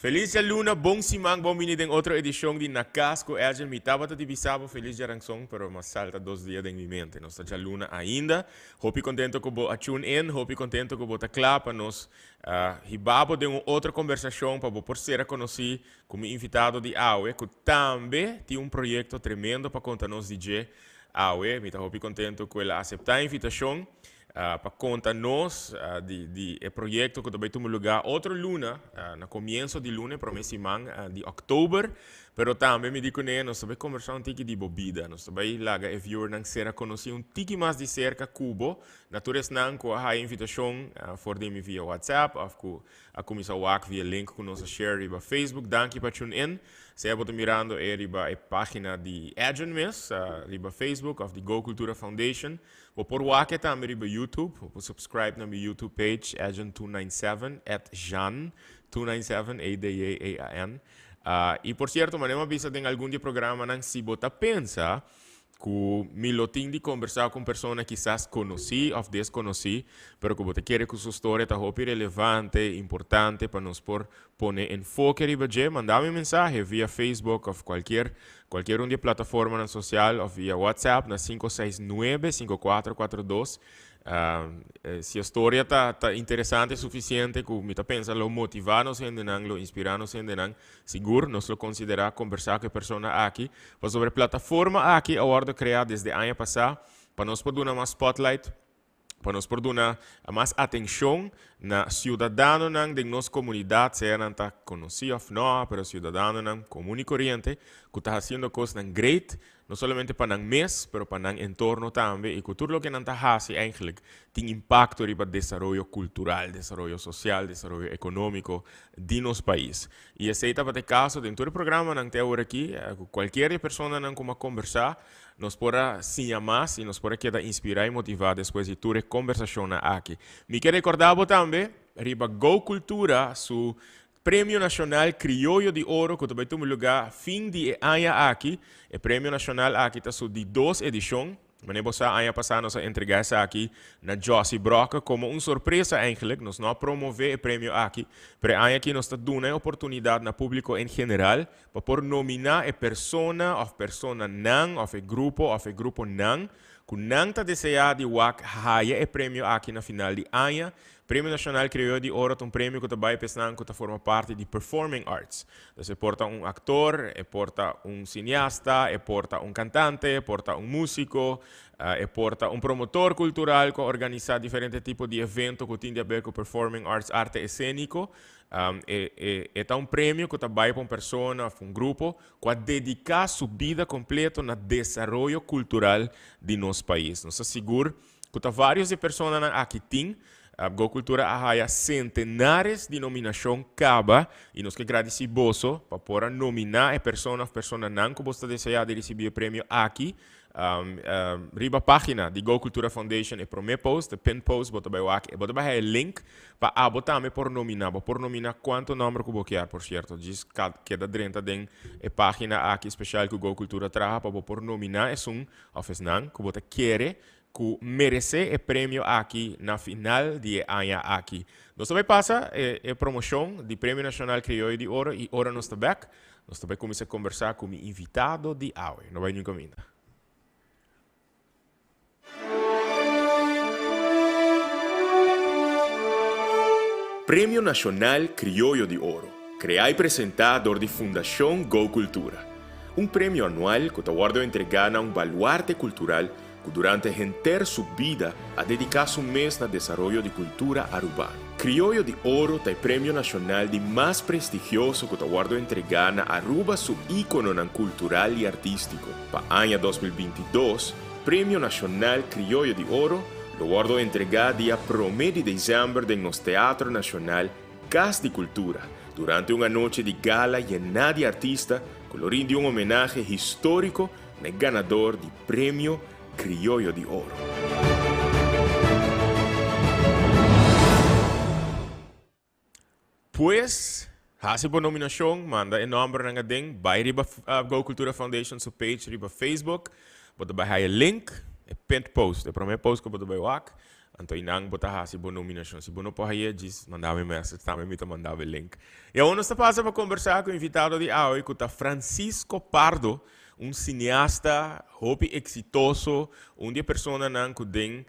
Feliz Luna, bom simang, bom vinit em outra edição de Nakasco. Elgin, me estava te bisabo, feliz jaransong, pero mas salta 2 dias em minha mente. Nós estamos Luna ainda. Hope contento que vou tune in, hope contento que vou estar claro para nós. Hibabo de uma outra conversação para por ser conhecido como invitado de Aue, que também tem um projeto tremendo para contar nos DJ Aue. Me hope contento que ele aceitar a invitação. Para contar-nos de projeto que também temos lugar outro luna, no começo de luna, promessimang de outubro, pero também me digo que nós também conversar um tiki de bebida, nós também lá a viewer não será conhecer um tiki mais de cerca Cubo, naturalmente não com a invitação for them via WhatsApp, ou a comissão WAC via link que nós share riba Facebook, danke para tune in, se é mirando riba a página de Agent Miss, riba Facebook of the Go Cultura Foundation. Vou por WAC também riba YouTube, vou subscribe na minha YouTube page, Agent297, @Jan297, ADAAN. E por certo, mas não vista em algum programa não se bota pensa que me lotim de conversar com pessoas que quizás conheci ou desconheci, pero que você quer que sua história está relevante, importante para nós por poner enfoque riba de, mandar-me mensagem via Facebook ou qualquer uma plataforma social ou via WhatsApp na 569-5442. Se a história está interessante o suficiente que me pensa lo motivar-nos ainda não, lo inspirar-nos ainda não, seguro nós lo considerar conversar com a pessoa aqui, mas sobre a plataforma aqui a hora de criar desde o ano passado, para nós poder dar mais spotlight, para nós poder dar mais atenção na cidadão de nossa comunidade, se não está conhecido ou não, mas cidadão comum e corrente, que está fazendo coisas great, não somente para o mês, mas para o entorno também, e que tudo o que não está fazendo, eigenlijk, tem impacto para o desenvolvimento cultural, desenvolvimento social, desenvolvimento econômico de nosso país. E esse é o caso de todo o programa que temos aqui, qualquer pessoa que como conversar, nos pode se chamar e nos pode quedar inspirar e motivar depois de toda a conversação aqui. Me quero recordar também, riba Go Cultura, su Prêmio Nacional Criollo de Ouro, que também temos lugar fim de ano aqui. O Prêmio Nacional aqui está de 2 edições. Mas você ano passado nós entregamos aqui na Josie Broca como uma surpresa eigenlijk. Nós não promover o prêmio aqui, mas ano aqui nós estamos dando a oportunidade no público em geral para por nominar a persona não, ou o grupo não, que não está desejado de ganhar o prêmio aqui na final de ano. Prêmio Nacional Criollo de Ouro é um prêmio que também forma parte de Performing Arts. Você porta um ator, porta um cineasta, porta um cantante, porta um músico, porta um promotor cultural que organiza diferentes tipos de eventos que tem a ver com Performing Arts, arte cênico. É um prêmio que também para uma pessoa, um grupo, que dedica sua vida completa no desenvolvimento cultural de nosso país. Nós asseguramos que várias pessoas aqui têm a Go Cultura arraia centenares de nominações caba e nós que agradecemos para poder nominar a pessoa não que você deseja de receber o prêmio aqui. Riba a página de Go Cultura Foundation e primeiro post, o pin post, bota o link para botar por nominar quanto número que você quer, por certo. Diz que da dentro da página aqui especial que Go Cultura traz para por nominar é não que você quer que merece o prêmio aqui na final de ano aqui. Nós também passa a promoção do Prêmio Nacional Criollo de Ouro e ora nós também começamos a conversar com o invitado de Aue. Não vai nem comida. Prêmio Nacional Criollo de Ouro, criado e apresentado por a Fundação Go Cultura. Um prêmio anual que está entregado a um baluarte cultural que durante a inteira sua vida a dedicar-se mês no desenvolvimento de cultura urbana. Criollo de Ouro é o prêmio nacional de mais prestigioso que está entregado na Aruba, seu ícone cultural e artístico. Para o ano 2022, o Prêmio Nacional Criollo de Ouro lo guardo entregado dia 1 de dezembro no Teatro Nacional Casa de Cultura, durante uma noite de gala llena de artistas, que lo rinde um homenagem histórico ao ganador do Prêmio Criollo de Ouro. Pues, hace por nominação, manda o nome na ding, vai riba Go Cultura Foundation, sua page riba Facebook, bota vai o link, e pin post, o primeiro post que bota vai Anto inang bota si boa nominação. Se boa não aí, diz, mandava mensagem, também me mandava o link. E a nós passa para conversar com o invitado de hoje, que é Francisco Pardo, cineasta, hobby exitoso, de pessoa que tem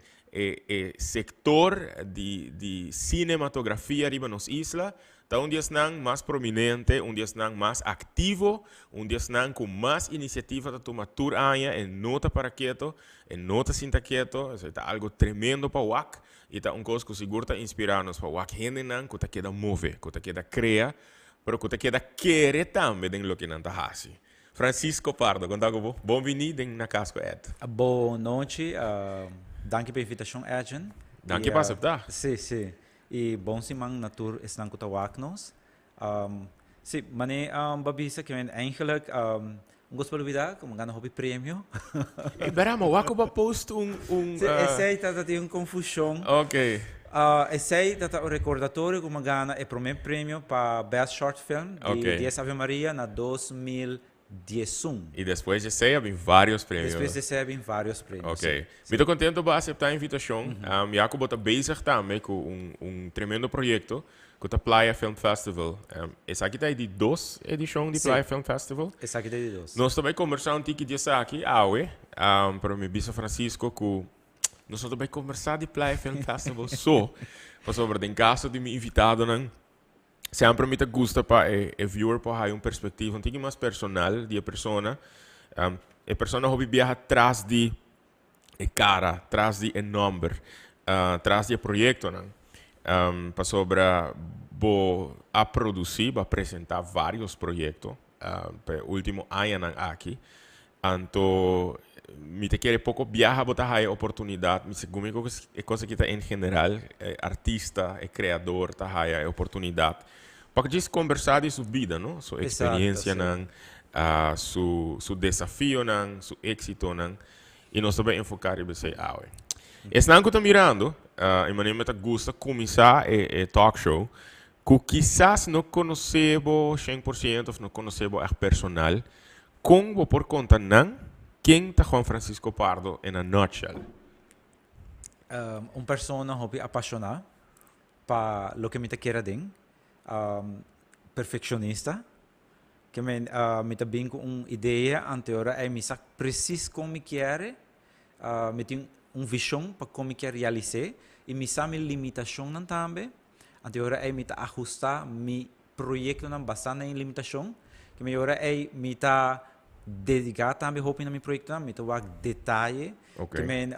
sector de cinematografia riba nos isla, tá dia mais prominente, dia mais ativo, dia com mais iniciativa de tomar tour aia em nota para quieto, em nota sinta quieto, isso é algo tremendo para o WAC, e tá coisa que seguro tá inspirando-nos para o WAC, gente não que tá queda move, que tá queda cria, pero que tá queda querer também den lo que não tá hasi. Francisco Pardo, contago bom-vindo na Casco Ed. Boa noite, danke pela invitação, Edgen. Danke por aceitar. Sim, sim. E bom simang na tour isang kutawaknos. Sim, mane babisa que eigenlijk gosto de vida como ganha hobby prêmio. E beramo, wako ba post Esse tá tem uma confusão. Ok. Esse tá o recordatório como ganha o primeiro prêmio para Best Short Film de 10 Ave Maria na 2011. E depois recebem vários prêmios. Depois recebem vários prêmios. Ok. Muito contente por aceitar a invitação. Jacob está bezig também com tremendo projeto, com a Playa Film Festival. Essa aqui está de 2 edições de Playa Film Festival. Essa aqui está de 2. Nós também conversamos um pouco disso aqui, para o meu bispo Francisco, que nós também conversamos de Playa Film Festival só, sobre o caso de me invitado, não? Sempre me gusta para o viewer para ter perspectiva um pouco mais personal de a pessoa. A pessoa hobby viaja atrás de cara, atrás de nome, atrás de projeto, não? Para sobre a produzir, para apresentar vários projetos. Para o último ano aqui, então me te quer pouco viajar botar a oportunidade, me seguro que é coisa que está em geral, artista, criador, tá a oportunidade. Para diz conversar de sua vida, não? Sua experiência, não? Su desafio, não? Su êxito, não? E nós também enfocar em você, esse não que estou mirando, e maneira que gosta começar a talk show, que quizás não conhecemos 100%, não conhecemos a personal, como por conta não, quem está Juan Francisco Pardo em a nutshell? Persona hobby apaixonada para lo que me te quer den. Perfeccionista, que me também com uma ideia anterior é me sabe preciso como me quer, me tem visão para como me quer realizar e me sabe limitação não também, anterior é me ajustar me projeto não bastante em limitação, que me agora é me tá dedicar também hobby na meu projeto não, me tá o detalhe, que me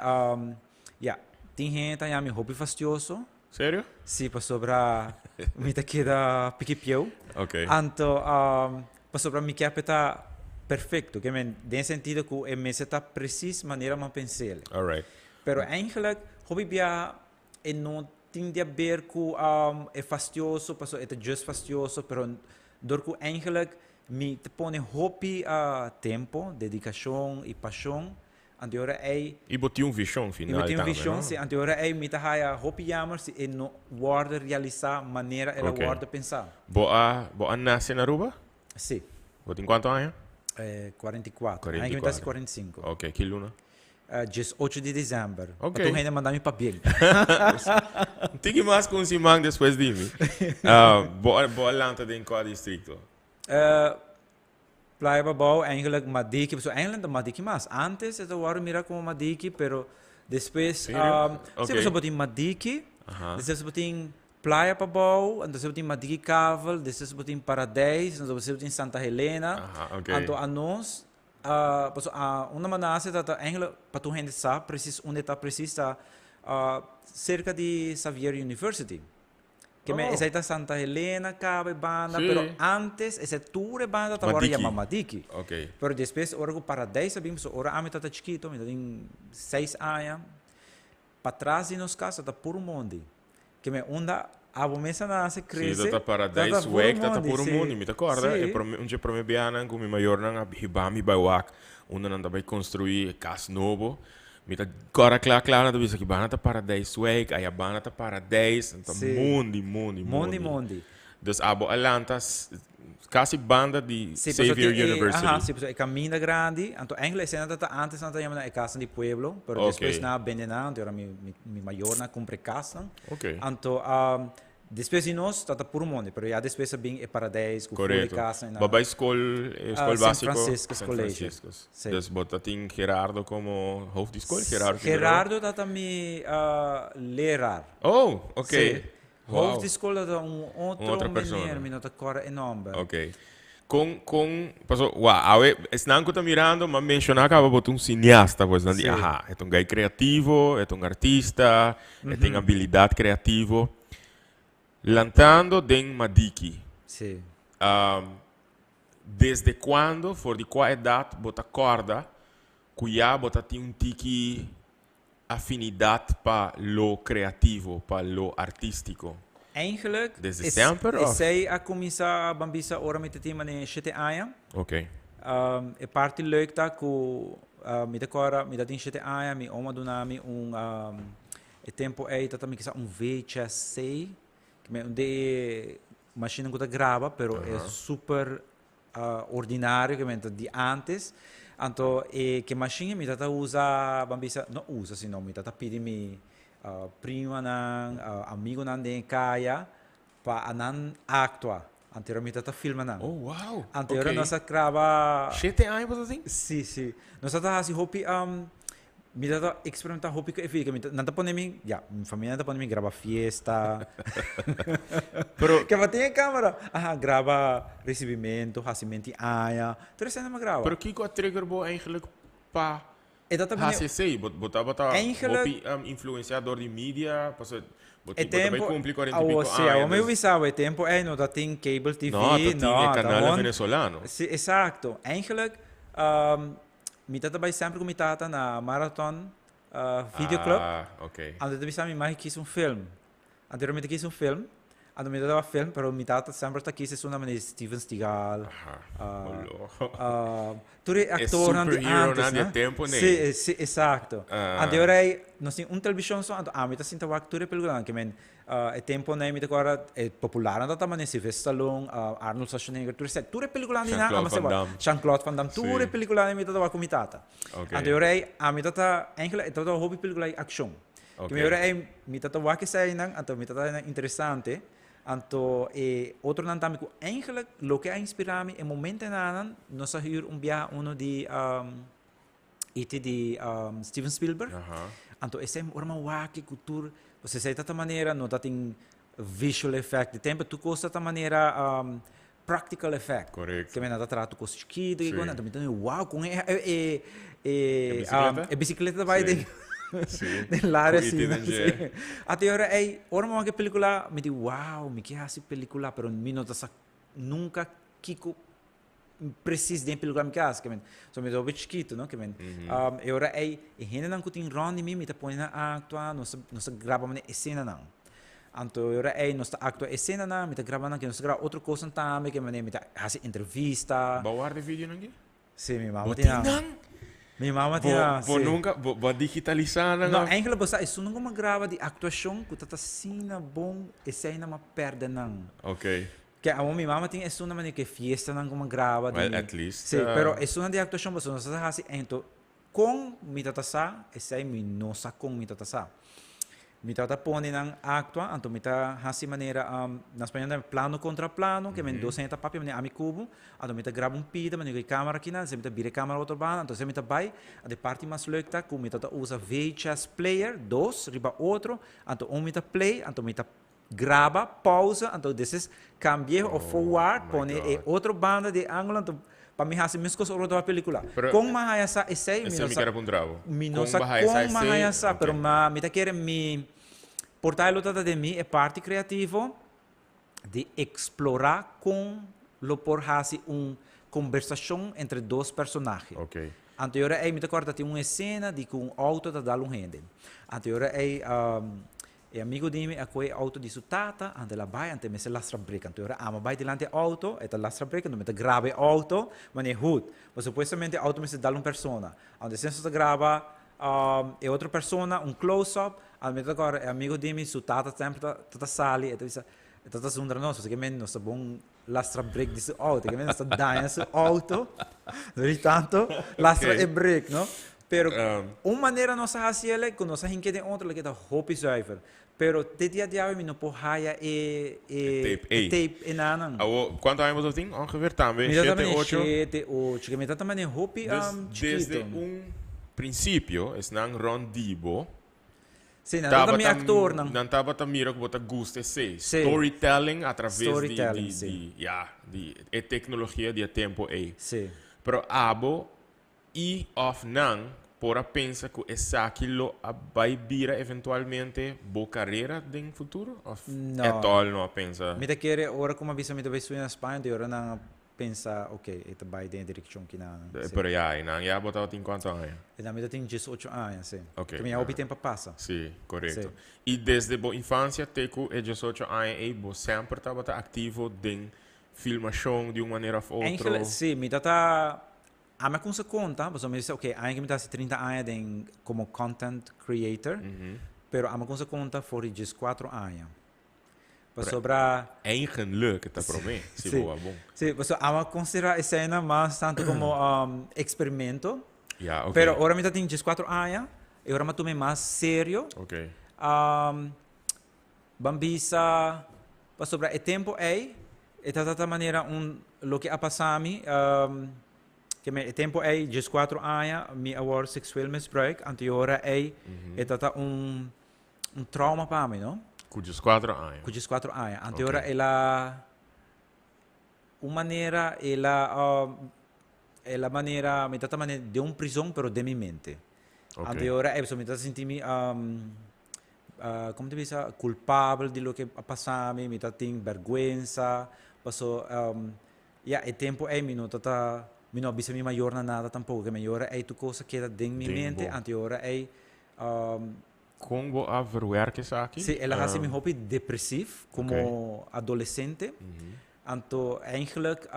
tem gente aí me hobby fastidioso. Sério? Sim, para sobrar me tá queda pique-pieu. Ok. Então, para sobrar me quer tá perfeito, que men tem sentido que me está precisa maneira de pensar. Alright. Pero eigenlijk hobby bia não tem a ver com é fastidioso, passou é just fastidioso, pero dor que eigenlijk me te põe hobby tempo, dedicação e paixão. Anteora é e botou visão final. E botou visão, se anteora é me tá a hobby jammer se no guarda realizar maneira ela guarda pensar. Boa nasce na Aruba? Sim. Boa em quanto anos? 44. Ainda me tá 45. Ok, que luna? 18 de dezembro. Ok. Tu ainda mandar-me papel. Tem que mais com si mang depois de mim. Boa lanta de qual distrito? Playa Babao, eigenlijk Madiki, so eigenlijk de Madiki mas. Antes ito waro mira como Madiki, pero depois se você botar Madiki, depois botar Playa Babao, depois botar Madiki Caval, depois botar Paradise, depois botar Santa Helena. Então a nós, uma manasa tá eigenlijk para tu gente sabe, preciso onde tá precisa cerca de Xavier University. Que essa está Santa Helena, cabe banda, pero antes essa tour banda estava chamada Madiki. Ok. Pero depois, ora o Paradise, sabemos, ora a mim está chiquito, me tem 6 anos, para trás de nos casa está puro mundo. Que me onda a bomesa nasce cresce. Sim, está Paradise, Wake, está puro mundo, me acorda? É um dia para me bianan, com mi maior não, hibami baiwak, onde não vai construir casa novo. Mita agora claro na visa que banata Paradise Wake, aí a banata Paradise, então mundi. Mundi. Dus abo Atlantas quase banda de Sí, Xavier University. Ajá, sí, pues es Camina Grande. Entonces, en la escena antes no te llaman la casa de pueblo, pero después na vendena, ahora mi mayor na compre casa. Ok. Entonces, después de nós, tata puro mundo, pero já después vem é Paradise, com Correto. casa. Baba escola básico. San Francisco. Sí. Dus bota tem Gerardo como hoofd de escola. Gerardo. Gerardo tata mi leraar. Oh, ok. Sí. Wow. Hoofd de escola da outra persona. me nota cora enorme. Ok. Pasó, wow, están mirando, mas mencionar que botar un cineasta, pues, sí. Ajá, es un guy creativo, es un artista, es una habilidad creativa. Lantando den Madiki. Sí. Desde quando, for de qual edad, bota corda, cuya bota tem un tiki afinidade para lo creativo, para lo artístico. Eigenlijk Desde sempre? Zij a começar a bambisa ora met het team in 7 anos. Ok. É parte leuk dat ku met de cora met dat in 7 anos mi oma donami e tempo é tata mi kisa VHS que me de machine que grava, pero é super ordinário que me de antes. Anto que machine mi tata usa bambisa não usa senão mi tata pedi mi prima nan amigo nan de kaya pa anan actua anteriormente tá filma nan. Oh wow. Anterior nossa grava 7 anos você assim? Sim, sim. Nossa tá assim hopi me dá experimentar hopi que fica não tá pondo mim, já, minha família tá pondo mim grava fiesta. Pero que vai ter câmera. Grava recebimento, recebimento aia. Tudo isso não grava. Pero que a trigger bo eigenlijk pa bota influenciador de mídia, tempo o meu visava é tempo não tá tem cable TV, não, canal venezuelano. Sim, exato. Eigenlijk mi tata vai sempre com mi tata na Marathon Videoclub. Ok. Antes de me mais quis filme. Anteriormente quis filme. Ano mi dava film, pero mi tata sempre tá quis una maneira Steven Seagal. Tudo actor antes, né? Tempo nem. Sim, exato. Agora nós tem televisão só, mi tá sinta actor película que men é tempo nem mi agora é popular anda também Sylvester Stallone, Arnold Schwarzenegger, tudo película nem na, mas Jean-Claude Van Damme, tudo película nem mi dava com mi tata. Agora mi tata eigenlijk é hobby película action. Que agora mi tata wa que sai nang, anto mi tata interessante. Anto outro não também que eigenlijk lo que inspirado é momento nanan nós hier viaje uno de Steven Spielberg. Anto esse é uma waki cultura você sei tanta maneira não tá tem visual effect de tempo tu costa tanta maneira practical effect. Correto. Que me nada trato com chiquito e quando também wow com bicicleta vai de nell'area sì. Até ora ora uma película me diz wow me quer essa película pero me não tá nunca kiko preciso de película me quer que men só me dou chiquito não que men ora ainda não tem round me tá põe na actua não grava uma cena não anto ora não está actua cena não me tá gravando que não grava outra coisa também que me tá essa entrevista bawar de vídeo não sim minha mamãe tinha minha mamãe tinha nunca vou digitalizar não eigenlijk basta isso não como grava de atuação que tá sina bom e sai não perde não ok que a minha mamãe tem isso uma maneira que fiesta não como grava well, at least sim pero isso não de atuação você não sabe assim então com mi tata sa e sai mi não sa com mi tata sa mi tata põe nang actua então mi tata hasi maneira na espanhol plano contra plano que men docenta papi men ami cubo então mi tata grava pida men com câmera aqui na mi tata vira câmera outro banda então mi tata vai a de parte mais leuk com mi tata usa VHS player dos riba outro então mi tata play então mi tata grava pausa então desses cambia o forward põe outro banda de ângulo então para mim hasi mesmo coisa outra película com mais essa esse me quer apontar minosa com mais essa pero me tá querendo me portar lutata de mim é parte criativo de explorar com lo por hasi conversação entre dois personagens. Ok. Anterior me tá corta tem uma cena de com auto da dar rende. Anterior amigo de mim a auto de sutata ante la vai ante me se lastra break anterior ama vai delante auto e ta lastra break no me ta grave auto mas é hood mas supostamente auto me se dá uma persona onde senso ta grava e outra persona close up al me agora amigo de mim sutata sempre ta sali e ta zundra não se que men não se bom lastra break di su auto, che mi sta dando su auto, ogni tanto lastra e break, no? Pero una maniera nossa haciele, con nossa hinke de outro, que tá hopi zuiver. Pero te dia dia mi no po haya tape e nanan. ¿Cuántos años vos tienes? Ongeveer también, Mi 7, 8. 7, 8, que mi tata mane hopi Desde un principio, es nan rondibo. Sì, nada mi actor nan. Dan taba tamiro que bota guste se. Sì. Storytelling através Storytelling, de tecnologia de tempo aí. Sì. Pero abo e of nan pora pensa que essa aquilo vai vir eventualmente boa carreira em futuro? No. É tol não pensa. Mi da chiede ora come visto mi dove su in Spagna, di ora nan pensa, ok, e vai in direzione che nan. Pero ya, nan ya botava em quanto anos? E da mi da 18 anni, sì. Ok. Che mi ha tempo passa. Sì, corretto. Sì. E desde boa infância teco e 18 anos e bo sempre estava ativo em filmação de uma maneira ou outra. Sì, mi data a me consa conta, mi dice ok, anche mi dà 30 anni come content creator, però a me consa conta fuori 4 anni. Sobra Eigenlijk het probleem. Sì, Sì, bom. sì, a me considera a scena mas tanto come experimento. Ja, ok. Pero ora mi dà 4 anni e ora mi tome mais serio. Ok. Bambisa, sobra e tempo e tata maneira lo che ha passami che me tempo è 4 anni mi award sexual misbruik anti ora è tata un trauma per me, no? Con 4 anni. Con 4 anni anti ora è la una maniera è la maniera mi tata maniera di un prison però de mi mente. Okay. Anti ora è mi tata sentimi come ti dice colpabile di lo che ha passato mi tata vergogna passo e tempo è mi no tata mi no bisogna maggior nada tampoco che migliore è tu cosa che da in mi mente anti ora è Como a verwerken zaken? sì, e la hasi mi hobby depressief come adolescente. Anto eigenlijk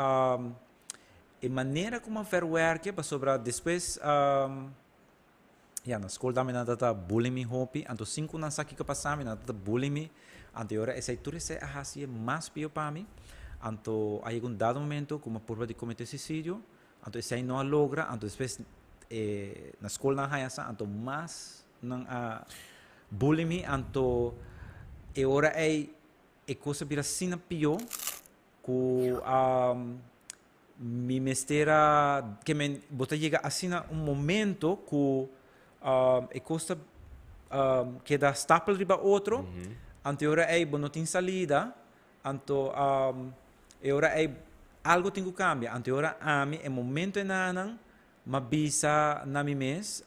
e maniera come verwerken pa sobra después na school dami na data bullying mi hobby anto 5 na saki ka pasami na data bullying mi anto ora e sei tu se a hasi mas pio pa mi anto hay un dado momento como purva de cometer suicidio anto e sei no logra anto después na school na hayasa anto mas nang bullying mi anto e ora e cosa bira sina pio ku mi mestera che me bota llega asina un momento ku e cosa che da stapel riba outro anto ora e bonotin salida anto e ora è algo tengo cambia anto ora a mi è momento e nanan ma bisa na mi mes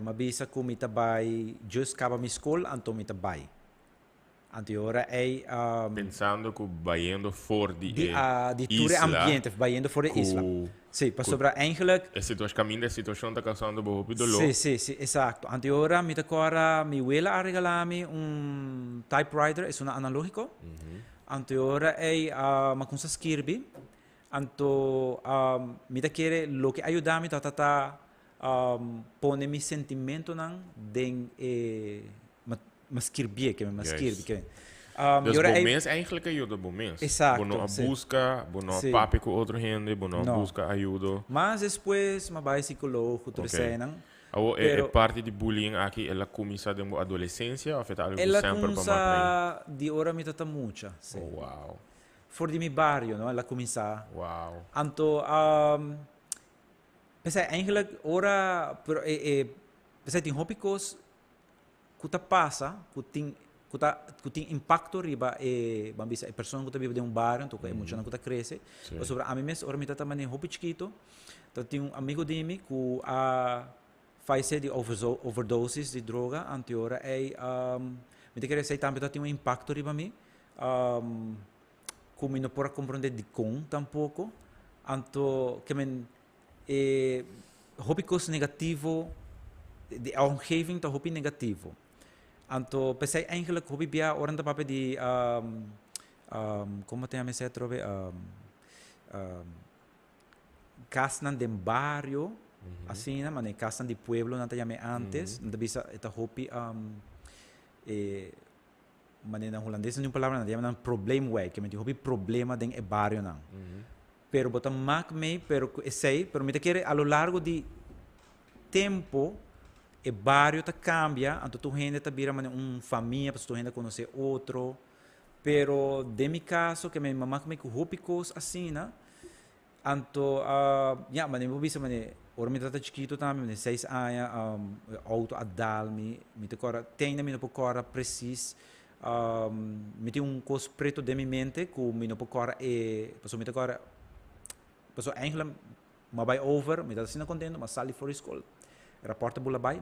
ma bisa ku mi tabai just kaba mi school anto mi tabai anto ora è pensando que baiendo for di tour ambiente baiendo for de isla sì pa sobra eigenlijk e a situação está causando boa dolor sì esatto anto ora mi decora mi vuela a regalarmi un typewriter è un analogico anto ora è ma con sa skirbi anto mi da chiede lo che aiutami tata pone mi sentimento nan den ma skirbi che ma skirbi che dus bom mens eigenlijk ajuda bom mens. Exato. Bono a busca, bono a papi com outra gente, bono a busca ajuda. Mas depois, ma vai psicólogo, tu tresenan. É parte de bullying aqui, ela começa de uma adolescência ou é algo ela sempre começa de ora mi tata mucha. Sì. Oh, wow. For di mi barrio, no? Ela começa. Wow. Anto, pensei, eigenlijk ora, pero pensei, tem hobbycos que ta passa, que tem impacto riba e bambisa e persona que vive de um bar então que emoção que cresce mas sobre a mim mesmo ora me tá também hobby chiquito então tem um amigo de mim que faz de overdoses de droga anteora é me te querer sei também tem um impacto riba mim como não pode compreender de com tampouco anto que men hobby cos negativo de omgeving tá hobby negativo anto pensei eigenlijk hobby bia orang da pape di como te llama trove casnan de barrio assim na mane casnan de pueblo nanta llame antes nanta bisa eta hobby maneira holandesa não palavra nada, é um problema way, que me diz problema dentro do bairro não. Pero botar mak me, pero sei, pero me te quer a lo largo de tempo o bairro tá cambia, então tu gente tá vira família, para tu gente conhecer outro. Pero de mi caso que me mamá me hopi coisas assim, né? Então, mas eu vi mane, ora me trata chiquito também, 6 anos, auto adal me te cora, tem me não cora preciso, me tem coisa preto de minha mente, que me não cora passou me te cora, passou eigenlijk, mas vai over, me tá assim contento, mas sali for school, reporta bula vai,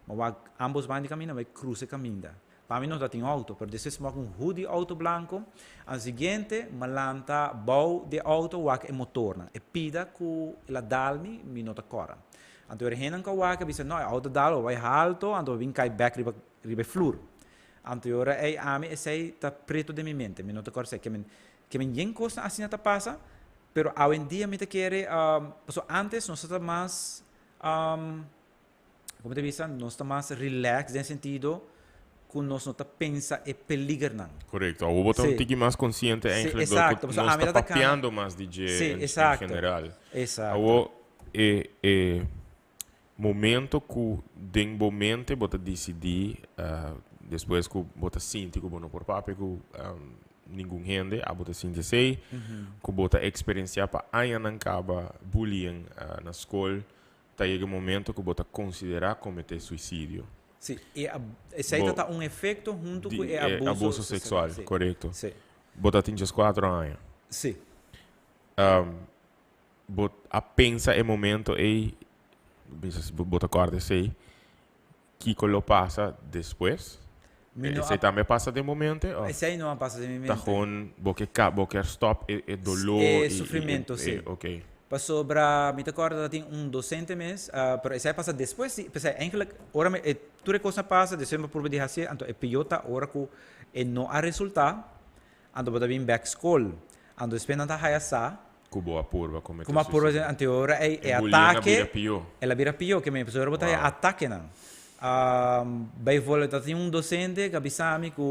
mas ambos vão de caminho, vai cruza caminho. Para mim não tem auto, mas depois me um hoodie auto branco, a seguinte, malanta bau de auto wak e motor, e pida que ela dalmi me nota cora. Então eu renan com wak, bisa não, auto dalo vai alto, então vim cai back ribe flur. Então eu a mim esse tá preto de minha mente, me nota cora sei que me yen coisa assim tá passa, pero hoje em dia me te quer, antes nós está mais, como te disse, nós está mais relax no sentido que nós não pensa e peligro não. Correto. O botar um tique mais consciente em exato. Nós está papeando mais DJ em geral. Exato. O momento que den momento bota decidir depois que bota sinti que bono por papo que ninguém rende a bota sinti sei que bota experienciar para aí não acaba bullying na escola tá chega um momento que bota considerar cometer suicídio. Sim, esse aí está um efeito junto com o abuso sexual, sim. correto. Sim. Bota tinha 4 anos. Sim. A pensa é momento e bota corda sei que lo passa depois. Esse também passa de momento. Esse aí não passa de momento. Tá com boque stop e dolor e sofrimento, sim. Ok. Passou me te acorda tem docente mês, pero esse aí passa depois, pensei, eigenlijk, ora tudo coisa passa, depois por de fazer, então é piota ora que não há resultado, então pode vir back school, então depois não tá hayasa, como a curva como a curva anterior é ataque, ela vira pior que me pessoa ora botar ataque não, vai voltar tem docente que abisami que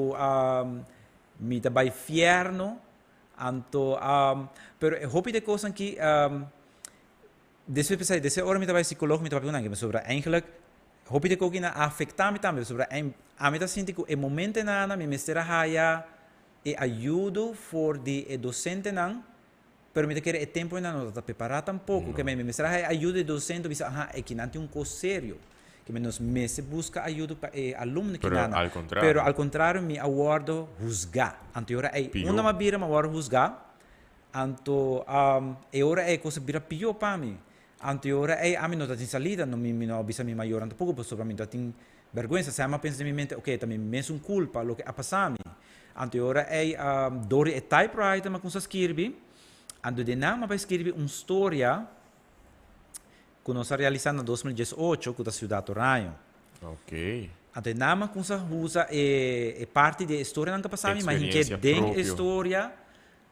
me tá vai fierno. Anto, pero hoop de coisa que depois desse hora me trabalho psicólogo me trabalho não sobre eigenlijk hoop de coisa que afeta me também sobre a me tá sentindo que o momento nada me mestera haya e ajudo for de docente não pero me te quer tempo não tá preparado tampouco que me mestera haya ajuda de docente bisa é que não tem coisa sério que menos meses busca ajuda para aluno que nada. Pero al contrário me aguardo juzgar. Anterior uma mabira me aguardo juzgar. Anto ora coisa bira pior para mim. Anterior a mim não tem salida, não me não bisa me maior anto pouco sobre mim tem vergonha, se eu penso em mente, ok, também mesmo culpa lo que a passar mim. Anterior dori typewriter mas com sa escrevi. Anto de nada vai escrever história que nós realizamos em 2018 com a cidade do Raio. Ok. Até nada com essa usa parte da história não que passamos, mas que dentro da história,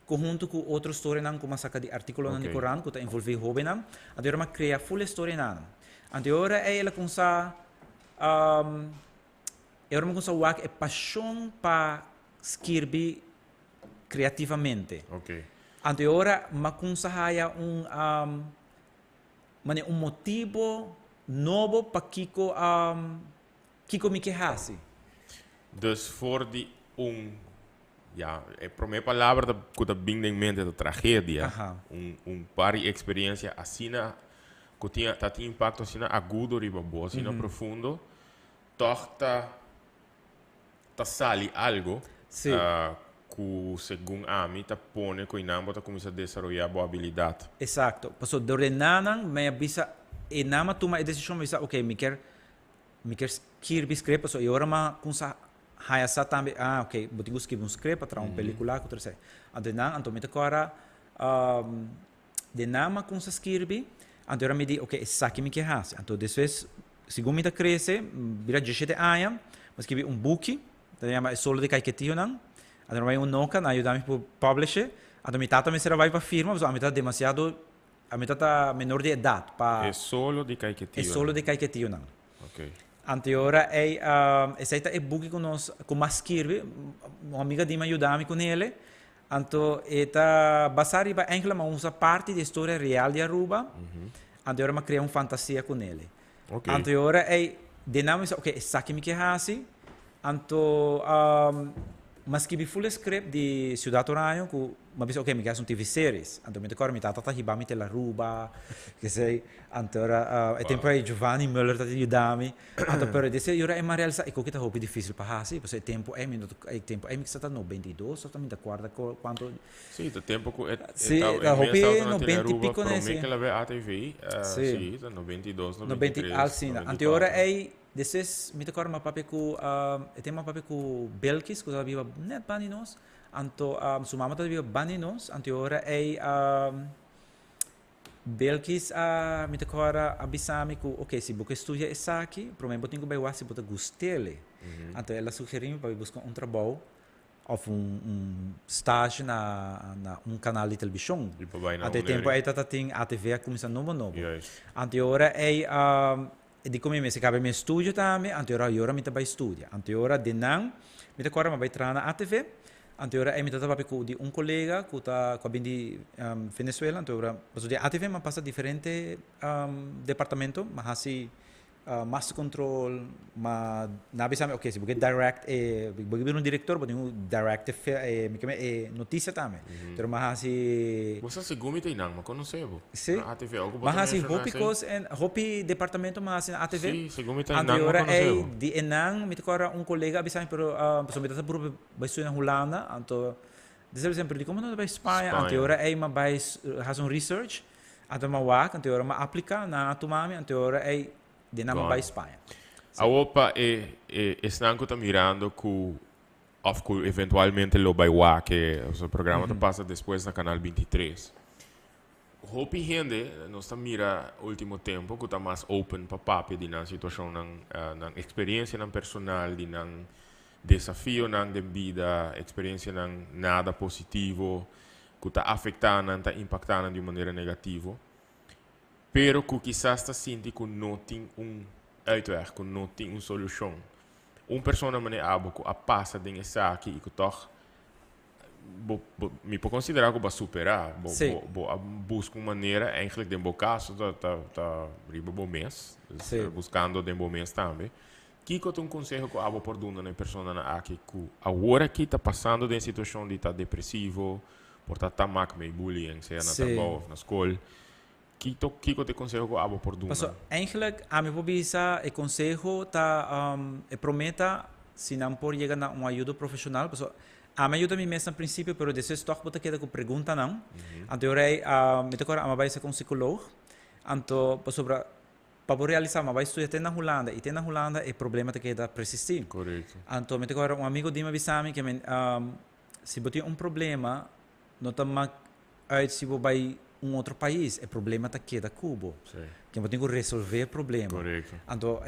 junto com outra história não como saca de artigo no Corão que está envolvido jovem não, agora uma cria full história não. Agora ela com essa ela com essa work paixão para escrever criativamente. Ok. Agora mas com essa haya motivo novo para Kiko me quejasse. Dus voor die para minha palavra que está bem em mente da tragédia, pari experiência assim que tinha impacto assim agudo riba boa, assim profundo, torta sali algo que segundo a mim tá pone que não bota começar a desenvolver boa habilidade. Exato. Passou de ordenanan, me avisa e nama toma a decisão, me diz, ok, me quer escrever script, passou e ora ma com sa hayasa também, ok, botigo escrever script para película que trouxe. Então me agora de nama com sa escrever, então ora me diz, ok, essa aqui me quer fazer. Então depois, segundo me tá cresce, vira 17 anos, mas escrevi book, tá chama solo de caiquetinho não. Então vai noca na ajuda para publisher. Então me tata me será vai para firma, mas a me tá demasiado a me tá menor de idade para É solo de caiquetinho. É solo de caiquetinho não. Ok. Anteora essa é bugi com nós com masquirbe, uma amiga de me ajudar com ele. Anto eta basari ba enkele ma usa parte da história real de Aruba. Anteora ma cria fantasia com ele. Anteora dinâmica, ok, saque me que hasi. Anto mas que full script de Ciudad Oranho que ma bisa ok me quer um TV series. Anto me decora me tata hiba me la Aruba, que sei antora e tempo aí Giovanni Müller tá ajudando. Anto pero desse ora é uma realidade que kita hope difícil para hasi, porque tempo é minuto tempo é me que está no 22, só também da quarta quanto. Sim, o tempo que sim, da hope no 20 pico nesse. Que ela vê ATV, sim, no 22, no 23. No 20 alcina. Anteora é desses me decora uma pape com tem uma pape com Belkis que ela viva net baninos. Anto sua mama também baninos. Anteora é Belkis me decora abisami que ok se você estuda isso aqui, provavelmente botinho que vai lá se você gostele. Então ela sugeriu para buscar trabalho ou estágio na canal de televisão. Até tempo aí tem a TV a começar novo. Anteora é de como me se cabe me estúdio também, anteora me também estúdia. Anteora de não, me decora me vai entrar na TV. Anteora é me tava de colega que tá com a de Venezuela, anteora, mas de ATV me passa diferente departamento, mas assim master control, mas na bisa ok, se porque direct porque um diretor, porque direct notícia também. Pero mas assim você segumi tem não, mas conheceu. Sim. ATV algo mas assim hopi departamento mas assim ATV. Sim, segumi tem não. Anteora é de enang, me tocora colega bisa pero pessoa me tá por vai estudar na Holanda, anto dizer sempre de como não vai Espanha, anteora é uma vai faz research, anto uma work, anteora uma aplica na tomame, anteora é de nome para a Espanha. A OPA estão mirando que eventualmente lo vai lá que o programa passa depois na canal 23. Hope gente nós está mira último tempo que está mais open para papi de na situação na experiência na personal de na desafio na de vida, experiência na nada positivo que está afetando, está impactando de maneira negativa. Pero que quizás está sentindo que não tem uitweg, que não tem uma solução. Uma pessoa que a passa de essa aqui e que toch me pode considerar que vai superar, busca uma maneira, eigenlijk de caso tá riba bom mês, buscando de bom mês também. Que eu tenho conselho que eu por dar na pessoa aqui que agora que está passando de situação de estar depressivo, por estar mal com bullying, seja na trabalho, na escola. Que eu te conselho que eu por dar? Eigenlijk, a minha pobisa e conselho tá prometa se não por chegar na uma ajuda profissional, porque a minha ajuda me mesmo no princípio, pero depois toca botar queda com pergunta não. Então me toca a vai ser com psicólogo. Então sobre para realizar uma vai estudar na Holanda e na Holanda é problema que queda persistir. Correto. Então me toca amigo de me avisar que se botar problema não tá mais se vai outro país, o problema está aqui da Cuba. Que eu tenho que resolver o problema. Correto. Então,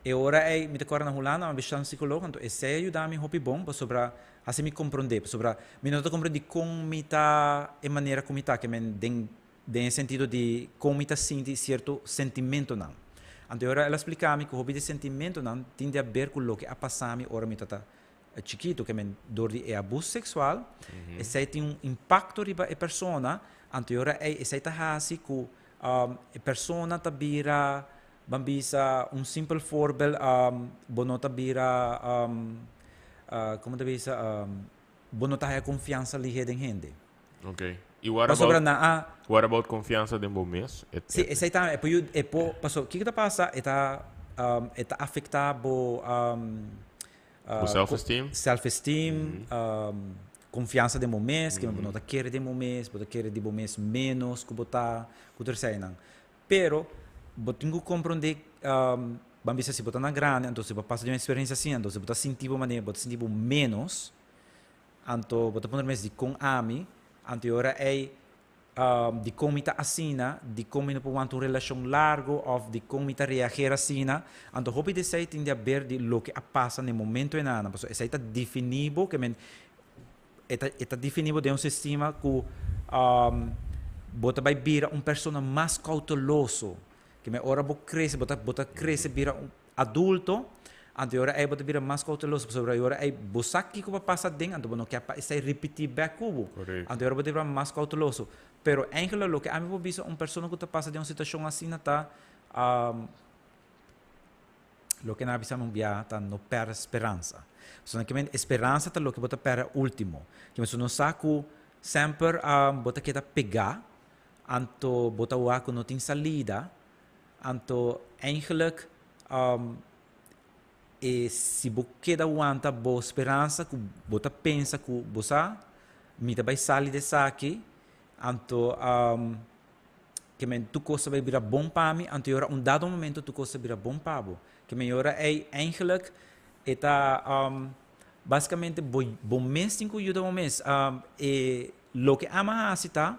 agora me decora na Holanda, uma visão psicóloga, então esse ajuda-me muito bom sobre assim me compreender, sobre me não compreender como está a maneira como está, que me tem sentido de como está sentindo certo sentimento não. Então agora ela explica-me que o hobby de sentimento não tem a ver com o que a passar-me ora me está chiquito, que me dor de abuso sexual, esse tem impacto riba a persona. Anterior essa está assim que a pessoa está vira bambisa simples voorbeeld bonota vira como te diz bonota a confiança ligada em gente. Okay. E what about confiança de bom mês? Sim, essa está passou. O que está passa? Está afetado self-esteem, confiança de mês, que não quer de mês, você quer de mês menos, que botar, que terceiro não. Pero, você tem que compreender, bambisa se botar na grande, então se você passa de uma experiência assim, então se você sentir maneira, você sentir menos, então você pode mais de com ami, anterior de como está assim, de como não pode uma relação largo, ou de como está reagir assim, então hobby de sei tem a ver de lo que passa no momento em nada, porque essa está definido que está definido de sistema que vai virar uma pessoa mais cauteloso, que me ora cresce, bota cresce vira adulto, anto ora é bota vira mais cauteloso sobre ora é bosaki que passa dentro, anto não quer sai repetir back cubo. Anto ora bota vira mais cauteloso. Pero enquanto lo que a mim vou ver uma pessoa que está passando de uma situação assim tá lo que na bisa não via tá no per esperança. So na que esperança tá lo que bota per último. Que mas não saco sempre bota que tá pegar, anto bota o que não tem salida, anto eigenlijk e se você dá uma boa esperança, que você pensa que você vai sair dessa aqui, então, que tu coisa vai virar bom para mim, então, dado momento, tu coisa vira bom para você. Que melhor é, eigenlijk, basicamente, bom mês, 5 ajuda um mês. E, lo que ama a citar,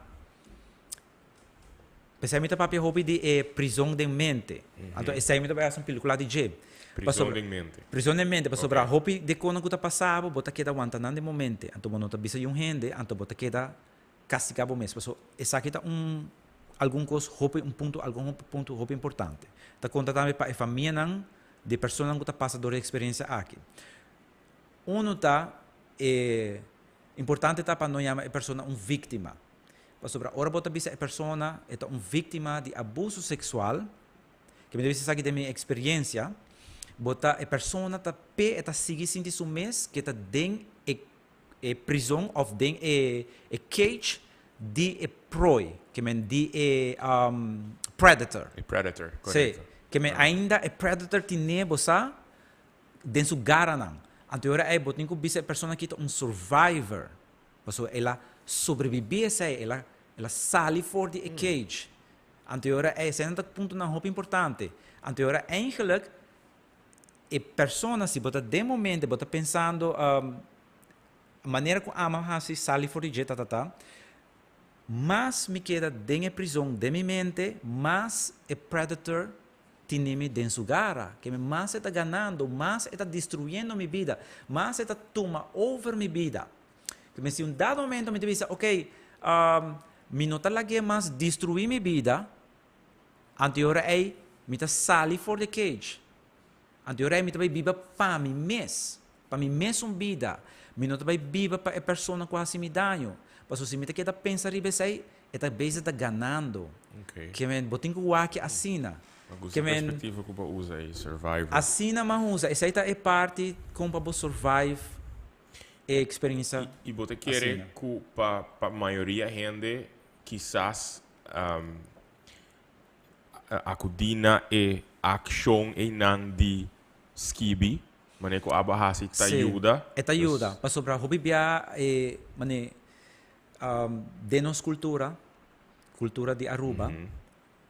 pensei-me papi hobby de prisão de mente. Então, essa é uma película de Jeb. Prisão de mente. Prisão de mente, para sobrar hobby de quando você passava, você queda aguantando de momento. Então, não está bisa um rende, então você queda castigado mesmo. Então, essa aqui é algum coisa, algum ponto hobby importante. Está conta também para a família de pessoas que passam por experiência aqui. Importante para não chamar a pessoa uma vítima. Para sobrar, ora você bisa a pessoa é uma vítima de abuso sexual, que me deve ser aqui de minha experiência. Bota a pessoa tá pé eta seguir sentir o mês que tá dentro e prisão of dentro e cage de proi que men de predator. E predator. Sim. Que men ainda é predator tine bosa dentro gara não. Anterior é botin que bisa a pessoa que tá survivor. Passo ela sobreviver ela sale for de cage. Anterior é sendo ponto na roupa importante. Anterior eigenlijk e pessoa se bota de momento bota pensando a maneira como ama se sale fora de mas me queda dentro da prisão de minha mente, mas o predator tinha-me dentro do gara, que mais está ganhando, mais está destruindo minha vida, mais está tomando over minha vida. Que se um dado momento me diz, ok, me não está lá que mais destruir minha vida, anterior é me está sale fora de cage. Anterior é me também viva para mim mesmo vida. Me não também viva para a pessoa que quase me dano. Mas se me te queda pensar ribe sei, é também está ganhando. Que men botin ko aqui assina. Que men perspectiva que usa aí survival. Assina mas usa, essa é parte como para survive e experiência. E você quer que para a maioria gente quizás acudina e action e não de skibi, mas que a bahasa te ajuda. Te ajuda. Para sobre hobby bia de nossa cultura de Aruba,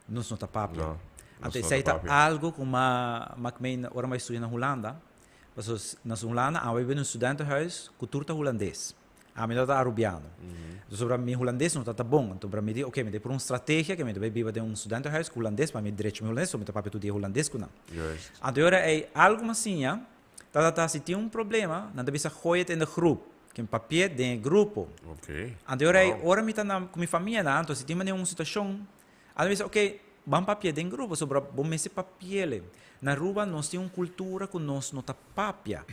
nós não tapamos. Até isso é algo como ora mais estuda na Holanda. Mas na Holanda, há um studentenhuis, cultura holandês. A minha é arubiano. Sobre mim holandês não está bom. Então para mim diz, ok, me dê por uma estratégia que me deve viver de studentenhuis holandês para mim direito holandês, só me dá para tudo holandês com não. Agora é algo assim, se tem um problema, não deve ser gooien no grupo, que papel de grupo. Agora é ora me tá com minha família, então se tem uma situação, deve ser ok, vamos papel de grupo sobre bom mês papel. Na Aruba nós temos uma cultura que nós não está papia.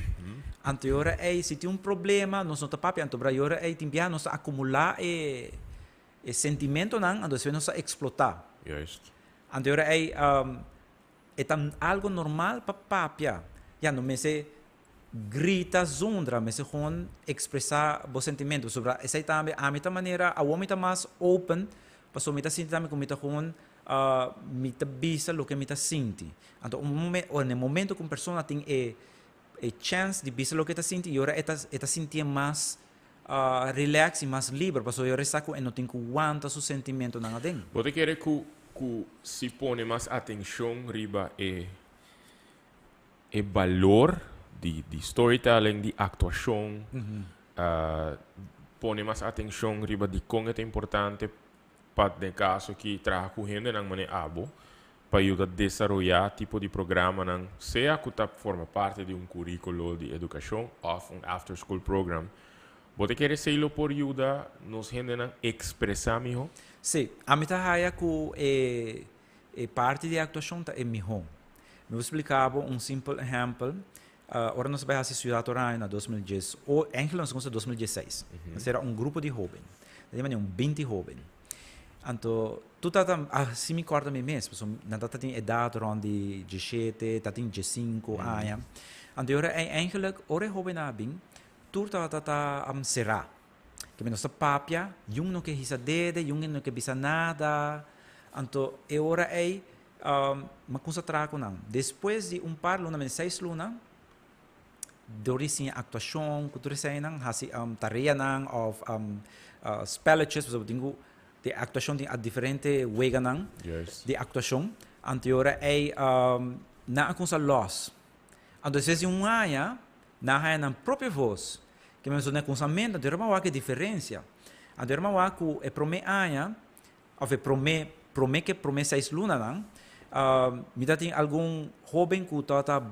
Anterior é se tem um problema, nós não está papia. Anterior é tem nós acumular e sentimento não, então nós explotar. Anterior é algo normal para papia. Já não me se grita zundra, me se gewoon expressar o sentimento sobre essa também a minha maneira, a homem está mais open, para so mita sinta também como mita gewoon mita bisa lo que mita sinti. Então no momento que uma pessoa tem a chance de bisa lo que está sinti, e ora está sentir mais relax e mais livre, para so eu saco e não tem que aguentar seu sentimento na dentro. Você quer que se põe mais atenção riba e valor de storytelling, de actuação, põe mais atenção riba de como é importante para o caso que trabalha com gente na maneira abo, para ajudar a desenvolver tipo de programa, seja que forma parte de um currículo de educação ou um after school program. Você quer ser por ajudar nos gente a expressar melhor? Sim, a minha raia que parte de actuação é melhor. me explicava um simples exemplo. Ora nós vai Ciudad Oranha em 2010, ou eigenlijk nós em 2016. Nós era um grupo de jovens, de 20 jovens. Então, tu tá assim me corta me mesmo, na data tem idade rond de 17, tá tem 15 anos. Então, ora eigenlijk ora jovem na bem, tu tá será. Que me nossa papia, yung não que hisa dede, yung não que bisa nada. Então, ora makunsatra ko nang. Depois de par luna, 6 luna, dori sim atuação, cultura sei nang, hasi tarefa nang of spellages, por exemplo, de atuação tem a diferente wega nang, de atuação. Anterior na akunsa loss. Então, se aya na haya nang própria voz, que me sona consamento, anterior ma que diferença. Anterior ma que é prome aya, ou é prome que prome 6 luna nang, me dá tem algum jovem que tá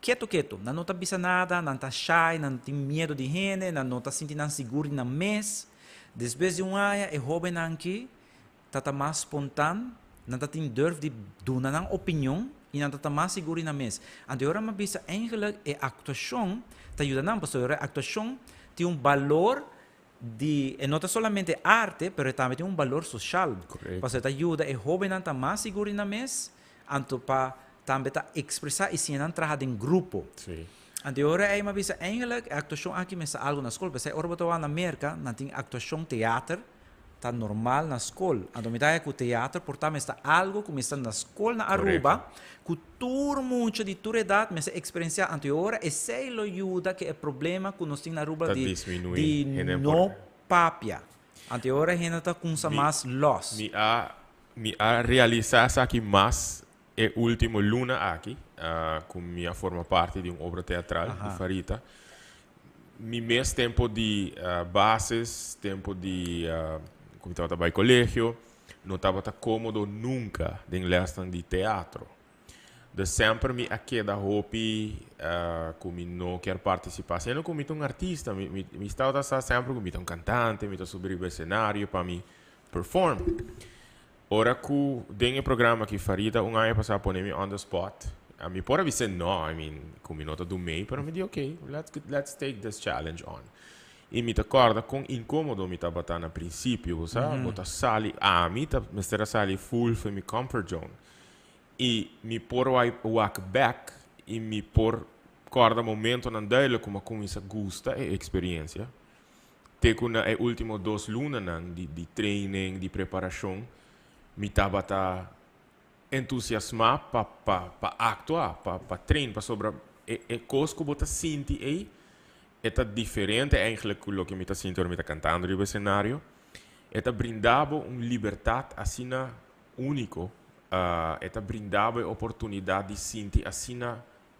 quieto, não tá bisa nada, não tá shy, não tem medo de gente, não tá sentindo seguro na mês. Depois de aia é jovem aqui, tá mais espontâneo, não tá tem durf de dar uma opinião e não tá mais seguro na mês. Agora uma bisa eigenlijk é atuação, tá ajuda não, pastor, a atuação tem valor de não tá somente arte, mas também tem valor social. Pastor, tá ajuda é jovem não tá mais seguro na mês, anto para também tá expressar e não trabalhar em grupo. Sim. Agora é uma vez eigenlijk a atuação aqui mas algo na escola, porque ora botou na América, não tem atuação teatro, tá normal na escola. Então me dá que o teatro, portanto, está algo que está na escola na Aruba, que tudo muito de tua idade, mas experiência anterior, e se lo ajuda que é problema que nós temos na Aruba de não papia. Anterior a gente tá com mais loss. Me a realizar isso aqui mais é o último luna aqui, com minha forma parte de uma obra teatral de Farita. Mi mês tempo de bases, tempo de como estava para o colégio, não estava cômodo nunca de lesson de teatro. De sempre me aqui da hopi, como não quer participar, sendo como um artista, me estava sempre como um cantante, me subir o cenário para me perform. Ora que tem programa que Farita ano passado pôr me on the spot. A mim pode dizer não, como não do meio, mas me diz ok, let's take this challenge on. E me acorda com incômodo me tá batendo a princípio, sabe? Botar sali, me tá mestera sali full for me comfort zone. E me por walk back e me por corda momento não dele como isso gusta e experiência. Te com é último 2 lunas de training, de preparação. Me estava entusiasmado para actuar, para treinar, para sobre é coisa que você sente aí é diferente eigenlijk do que me está sentindo, me está cantando no cenário, é brindava uma liberdade assim único, é brindava a oportunidade de sentir assim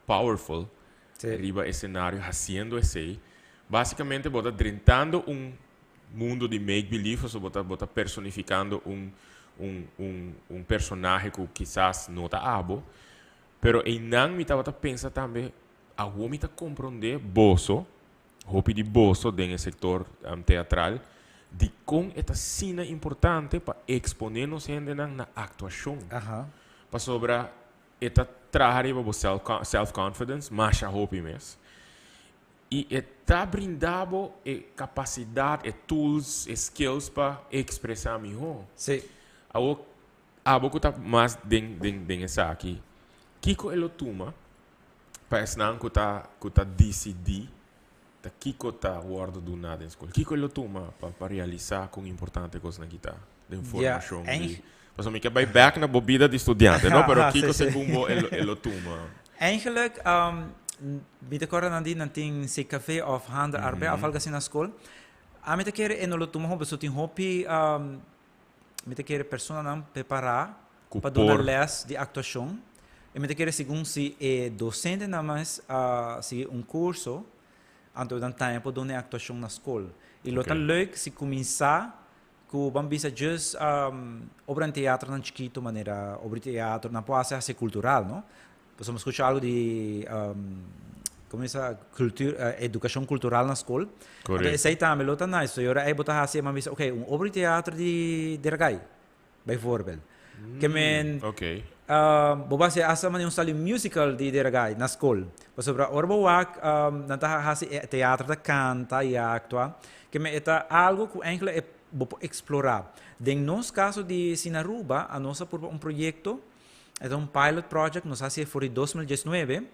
powerful, arriba o cenário, fazendo isso, basicamente você drentando mundo de make believe, ou você personificando um personagem que quizás não está abo, pero em não me estava pensando também a me está compreender bosso, hopi de bosso dentro do setor teatral, de como esta cena importante para exponer-nos na atuação, para sobre esta trabalhar para self-confidence, mais a hopi mesmo. E está brindando capacidade, tools, skills para expressar melhor. Sim. A boca está mais dentro dessa aqui. Kiko elo tuma, parece que está decidir, tá Kiko está guarda do nada em escola. Kiko elo tuma para realizar com importante coisa na guitarra, de informação. Mas eu me quero back na bobida de estudante, não? Pero Kiko segundo elo tuma. Eigenlijk, me recordo não tem se café of hand arbeid of algo assim na escola. A me te quer elo tuma, porque eu tenho hobby. Me te quer pessoa não preparar para dar les de atuação. E me te quer segundo se é docente não mais se curso, então dan tempo dar atuação na escola. E lo tá leuk se começar com bambisa just obra em teatro na chiquito maneira obra de teatro na pode ser cultural, não? Possamos escutar algo de como essa cultura, educação cultural na escola. Correto. Essa aí também lo tá nice. So agora aí botar assim, mas obra de teatro de Ragai, by voorbeeld. Que men boba se asa man yung sali musical di deragay na school. Pasobra orbawak nanta hasi teatro da canta e actua que me eta algo que enkele é bopo explorar. Den nos caso de Sinaruba, a nossa por um projeto é um pilot project, nos hace for 2019.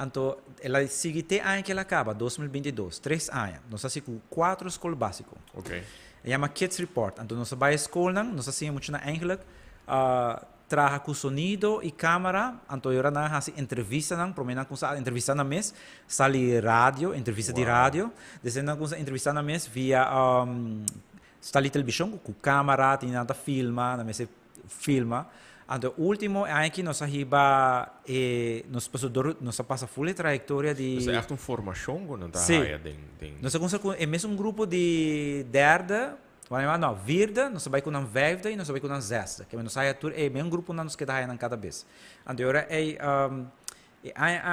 Então, ela seguinte ano que ela acaba, 2022, 3 anos. Nós hace com 4 escolas básicas. Okay. Chama Kids Report. Então, nós vai à escola, nós hacemos muito na eigenlijk, trabalha com sonido e câmera. Então, eu na hace entrevista, prometo com essa entrevista na mês, sali rádio, entrevista de rádio. Depois, com essa entrevista na mês via sali televisão, com câmera, tem nada filma, na mês filma. Então, o último é que nós arriba nós passa full trajetória de. Isso é uma formação ou não está? Sim. Nós é mesmo um grupo de derde, não, virde, nós vai com um vijfde e nós vai com um zesde. Que nós sai é mesmo grupo nós que dá cada vez. Então, agora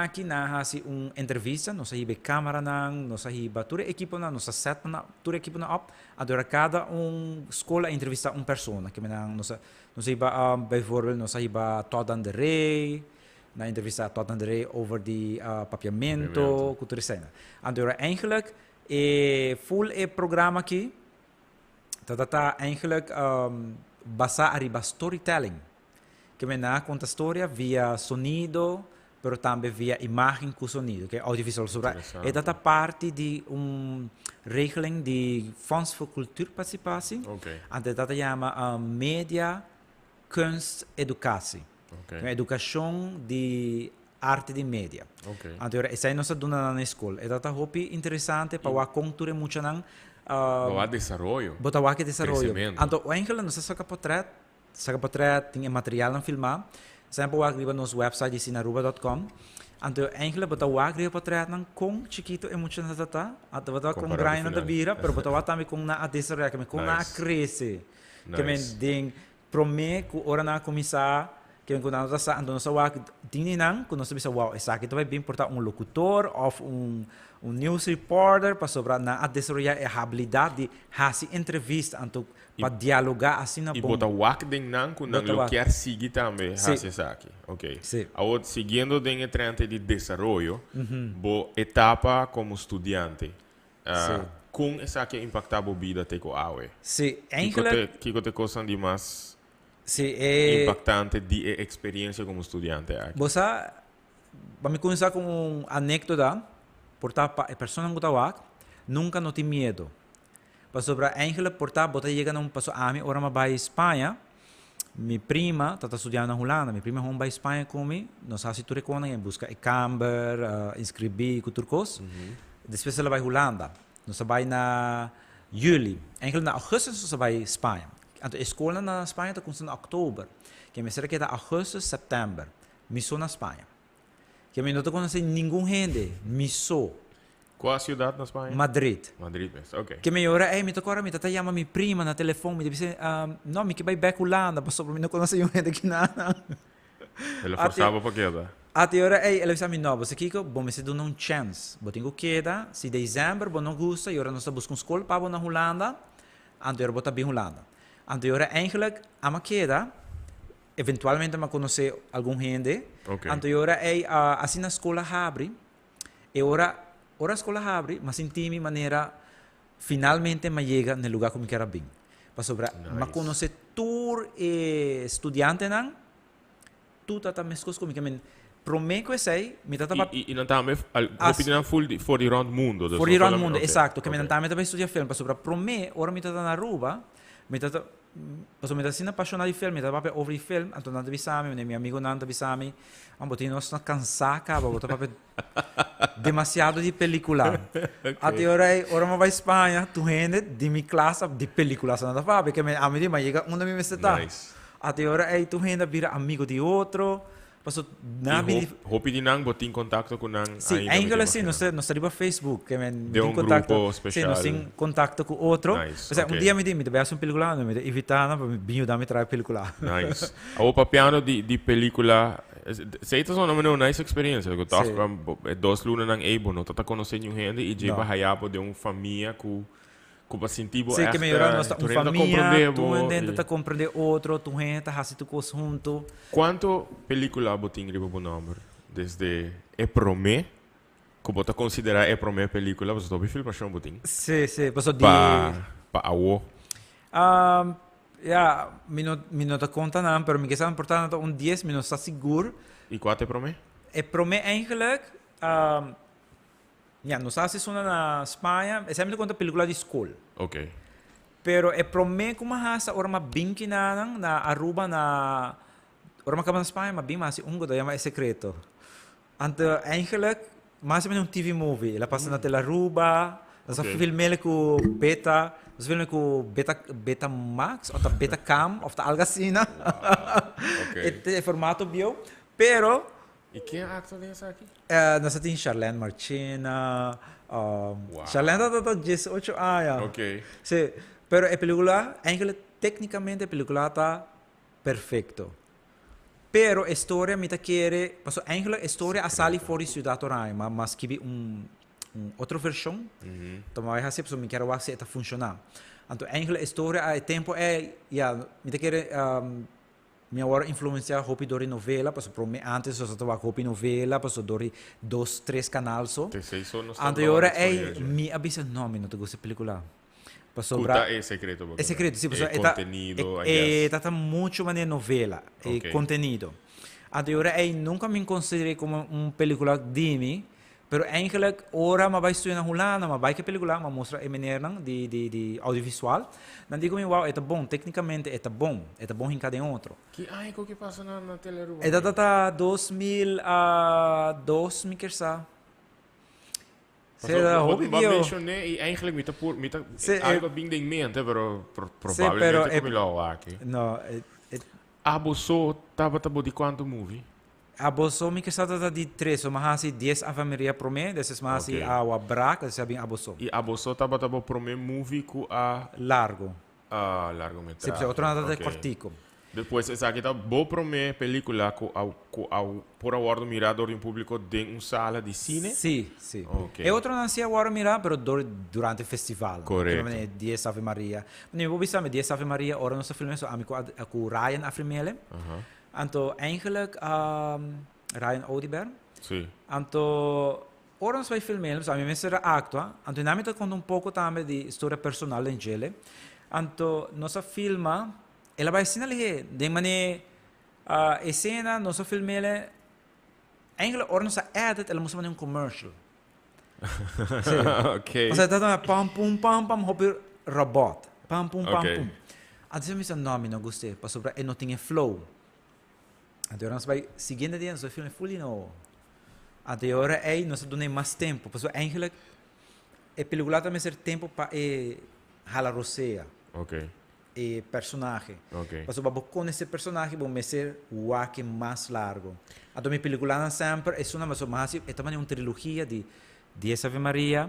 aqui na assim entrevista, nós arriba câmera nós arriba toda a equipe nós set toda a equipe op. Agora cada escola entrevista pessoa que nós iba bijvoorbeeld nós iba Todd Anderrey na entrevista Todd Anderrey over de papiamento cultura cena. Então eigenlijk full programa aqui tá eigenlijk basa arriba storytelling que me conta história via sonido pero também via imagem com sonido, que é audiovisual. É data parte de regeling de Fonds voor Cultuurparticipatie. Okay. En dat chama Media, Kunst, Educatie. Okay. Educação de arte de mídia. Okay. Então, essa é nossa dona na escola. É data hobby interessante para a cultura muito não. Para desenvolvimento. Para desenvolvimento. Então, o Angela não saca portrait, tem material a filmar. Sempre agriba nos website de sinaruba.com. Então, eigenlijk bota o agriba portrait nang kong chiquito muito na data, até bota com grind na bira, pero bota também com na adesora, que me com na cresce, que me ding prome que ora na começar, que me quando nós então nós wak dinang, quando nós bisa wow, essa aqui vai bem importar locutor ou news reporter para sobrar na adesora é a habilidade de fazer entrevista, então para dialogar assim na e botar o wak ding nang quando não quer seguir também fazer aqui, ok? Agora seguindo den trente de desenvolvimento, bo etapa como estudante, com essa que impacta a vida te com awe. Sim, que te coisa de mais impactante de experiência como estudante aqui. Você para me começar com anedota, portar a pessoa que está nunca não tem medo. Para sobre eigenlijk portar, bota chega num passo a mim, ora vai Espanha. Minha prima está estudando na Holanda, minha prima vai Espanha comigo, nós fazemos tudo com ela, busca camber, inscrever com turcos. Depois ela vai Holanda, nós vai na juli, eigenlijk na augustus nós vai Espanha. Então a escola na Espanha está começando em outubro, que me será que é agosto, setembro, missão na Espanha. Que me não estou conhecendo nenhum gente, missão. Qual a cidade na Espanha? Madrid. Madrid, ok. Que me ora, me tocou me tata chama minha prima na telefone, me disse, não, me que vai back Holanda, passou por mim não conhece um gente que nada. Ela forçava para queda. Até ora, ela disse a mim, não, você Kiko, bom, me se dá um chance, bom, tenho queda, se dezembro, bom, não gosta, e ora nós buscamos escola para na Holanda, até ora bota bem Holanda. Até ora, eigenlijk, a ma queda, eventualmente me conhecer algum gente, até ora, assim na escola abre, e ora a escola abre, mas senti minha maneira finalmente me chega no lugar como que era bem. Para sobre, me conhecer tour e estudante não, tu tá também coisas como que me prometo que sei, me tá e não tá me opinião full for the round mundo. For the round mundo, exato, que me não tá me também estudar filme, para sobre prometo, ora me tá na rua, me tá Paso me assim apaixonado de filme, me tá over film, então não avisame, meu amigo não avisame, botinho nós não cansar, cara, botar papel demasiado de película. Até ora me vai Espanha, tu gente de minha classe de película, não dá para, porque a mim me chega onde me está. Até ora tu gente vira amigo de outro. Paso nabi hopi di nang botin contatto con nang sì, ainda assim nós estamos Facebook que men de contatto sim, nós em contato com outro. Nice. Um dia me veio uma película, me evitava para me dar me trazer película. Nice. O papiano di película sei to sono uma nice experiência, eu tava 2 lunas nang ebo, no tata conhecendo gente e jeba hayapo de família com Como sentivo Sim, que melhorar nossa tu família, tu tenta compreender outro, tu tenta fazer tu coisa junto. Quanto película você tem o nome? Desde Epromé, como você considera Epromé película, você está filmação botin? Sim, sim, passou de Pa awo. Ja, minuto conta não, pero me questão importante 10 minutos está seguro. E quanto Epromé? Epromé eigenlijk, ja, nós assistimos na Espanha, é sempre conta película de escola. Ok. Pero Epromé como hasa ora mabinki na Aruba na ora makaba na Espanha, mabing masi ungo daí é secreto. Ante eigenlijk, mas é um TV movie, ela passa na tela Aruba, nós filmele com beta, nós filmele com beta Max ou beta Cam ou algo assim, né? É formato bio, pero e quem é a ator dessa aqui? Nós temos Charlene Marchena, Charlene está 18 anos. Ok. Sim, pero a película, eigenlijk, tecnicamente a película está perfeito. Pero a história me quer, porque eigenlijk a história a sali fora de Ciudad Roraima, mas que outra versão, então vai assim, porque me quero ver se está funcionando. Então, eigenlijk a história, a tempo é, me quer minha hora influenciar hopi dori novela, porque antes eu estava hopi novela, porque dori 2, 3 canais só. Anterior é me avisa nome, não te gosto de película. É secreto. É secreto, sim. É contenido. Está muito mais novela, é contenido. Anterior nunca me considerei como película de mim, pero eigenlijk ora ma vai estudar na Holanda, ma vai que película, ma mostra a maneira de audiovisual. Não digo wow, é bom, tecnicamente é bom em cada outro. Que que passa na teleruba? É data 2002, me quer saber. Ik mentionei e eigenlijk met algo bem em mente, pero provavelmente como lo aqui. No, Aboso tava de quanto movie? Aboso me que está de 3, mas assim 10 Ave Maria pro me, desses mas assim a Braca, desses bem Aboso. E Aboso tava pro me movie com a largo. Largometragem. Sim, outro nada de cortico. Depois, essa aqui tá boa para mim película por agora mirador em público de uma sala de cine? Sim, sim. Okay. E outro não sei agora mirar, mas durante o festival. Correto. 10 Ave Maria. Mas eu vou ver 10 Ave Maria, agora nós filmamos com Ryan Afrimele. Então, eigenlijk Ryan Odibert. Sim. Então, agora nós vamos filmar, a minha será actua. Então, nós vamos contar pouco também de história personal em Chile. Então, nós filma ela vai ensinar ali, de maneira a cena, nosso filme, eigenlijk, ora nossa edit, ela mostra um commercial. Ok. Mas ela tá pam pum, hobby robot, pam pum. Antes eu me nome não gostei, para sobre não tinha flow. Agora nós vai seguindo dia, nosso filme fully não. Agora nós damos mais tempo, porque eigenlijk, a película também ser tempo para hala roceia. Ok. E personagem. Okay. Mas eu com esse personagem vou ser o arco mais largo. A minha película sempre é uma também uma trilogia de 10 Ave Maria,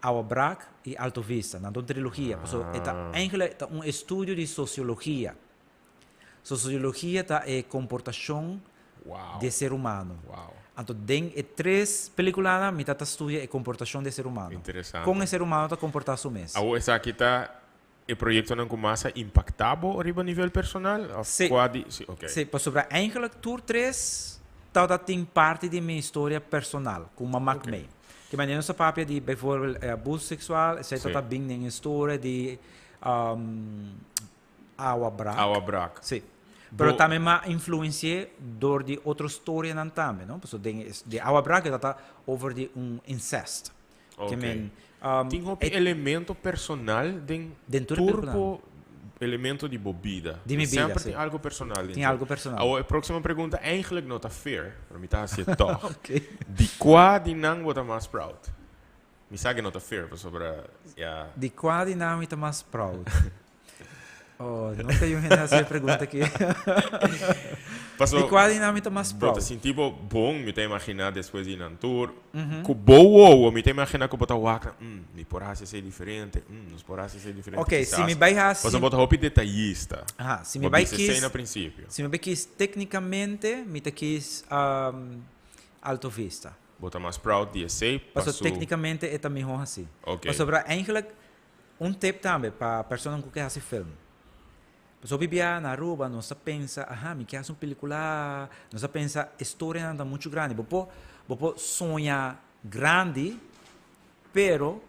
Awa Brac e Alto Vista. Não é uma trilogia. É um estudo de sociologia. Sociologia é comportação do ser humano. Então, tem 3 películas, me estuda a comportação do ser humano. Interessante. Como o ser humano está comportando mesmo. Essa aqui está... O projeto não começa impactado a nível personal? Sim. Sim, para sobre eigenlijk Tour 3, tem parte de minha história personal, com uma MacMay. Que maneira nossa papia de, bijvoorbeeld, abuso sexual, sei que bem em história de Awa Brac. Sim. Pero também me influenciei de outra história não também, não? Porque de Awa Brac está over de incest. Okay. Tem um elemento personal dentro do elemento de bebida. Sempre tem algo personal. Tem algo personal. A próxima pergunta é eigenlijk não fair, para mim está assim toch. De qual de não você mais proud? Me sabe não fair sobre de qual de não você mais proud? Nunca eu essa pergunta aqui. De qual dinâmica mais proud? Assim, tipo, bom, me tem imaginar depois de ir na tour. Com boa, me tem imaginar que eu botar o acra. Me porás ser diferente. Nos porás ser diferente. Ok, se me vai assim. Você bota roupa detalhista. Se me vai quis. No princípio. Se me vai quis tecnicamente, me te quis Alto Vista. Bota mais proud de esse. Passou tecnicamente é também assim. Ok. Sobre eigenlijk um tip também para pessoas que querem filme. Pessoa bibia na rua, não se pensa, me quer uma película, não se pensa, a história não é muito grande. Você sonha grande, pero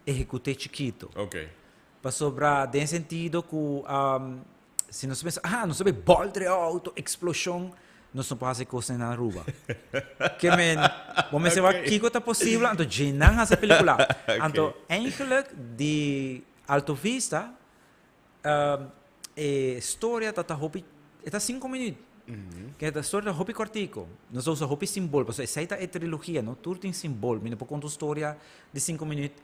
execute chiquito. Ok. Para sobrar, tem sentido que, se não se pensa, não se vê bolte auto, explosão, não se pode fazer coisa na rua. Que vamos ver o que é possível, então, genar essa película. Então, eigenlijk, de alto vista, a história está hobby, está 5 minutos. Que a história é hobby cortico. Nós usamos hobby simbol, porque essa é a trilogia, não? Tudo tem simbol. Mas depois conta a história de 5 minutos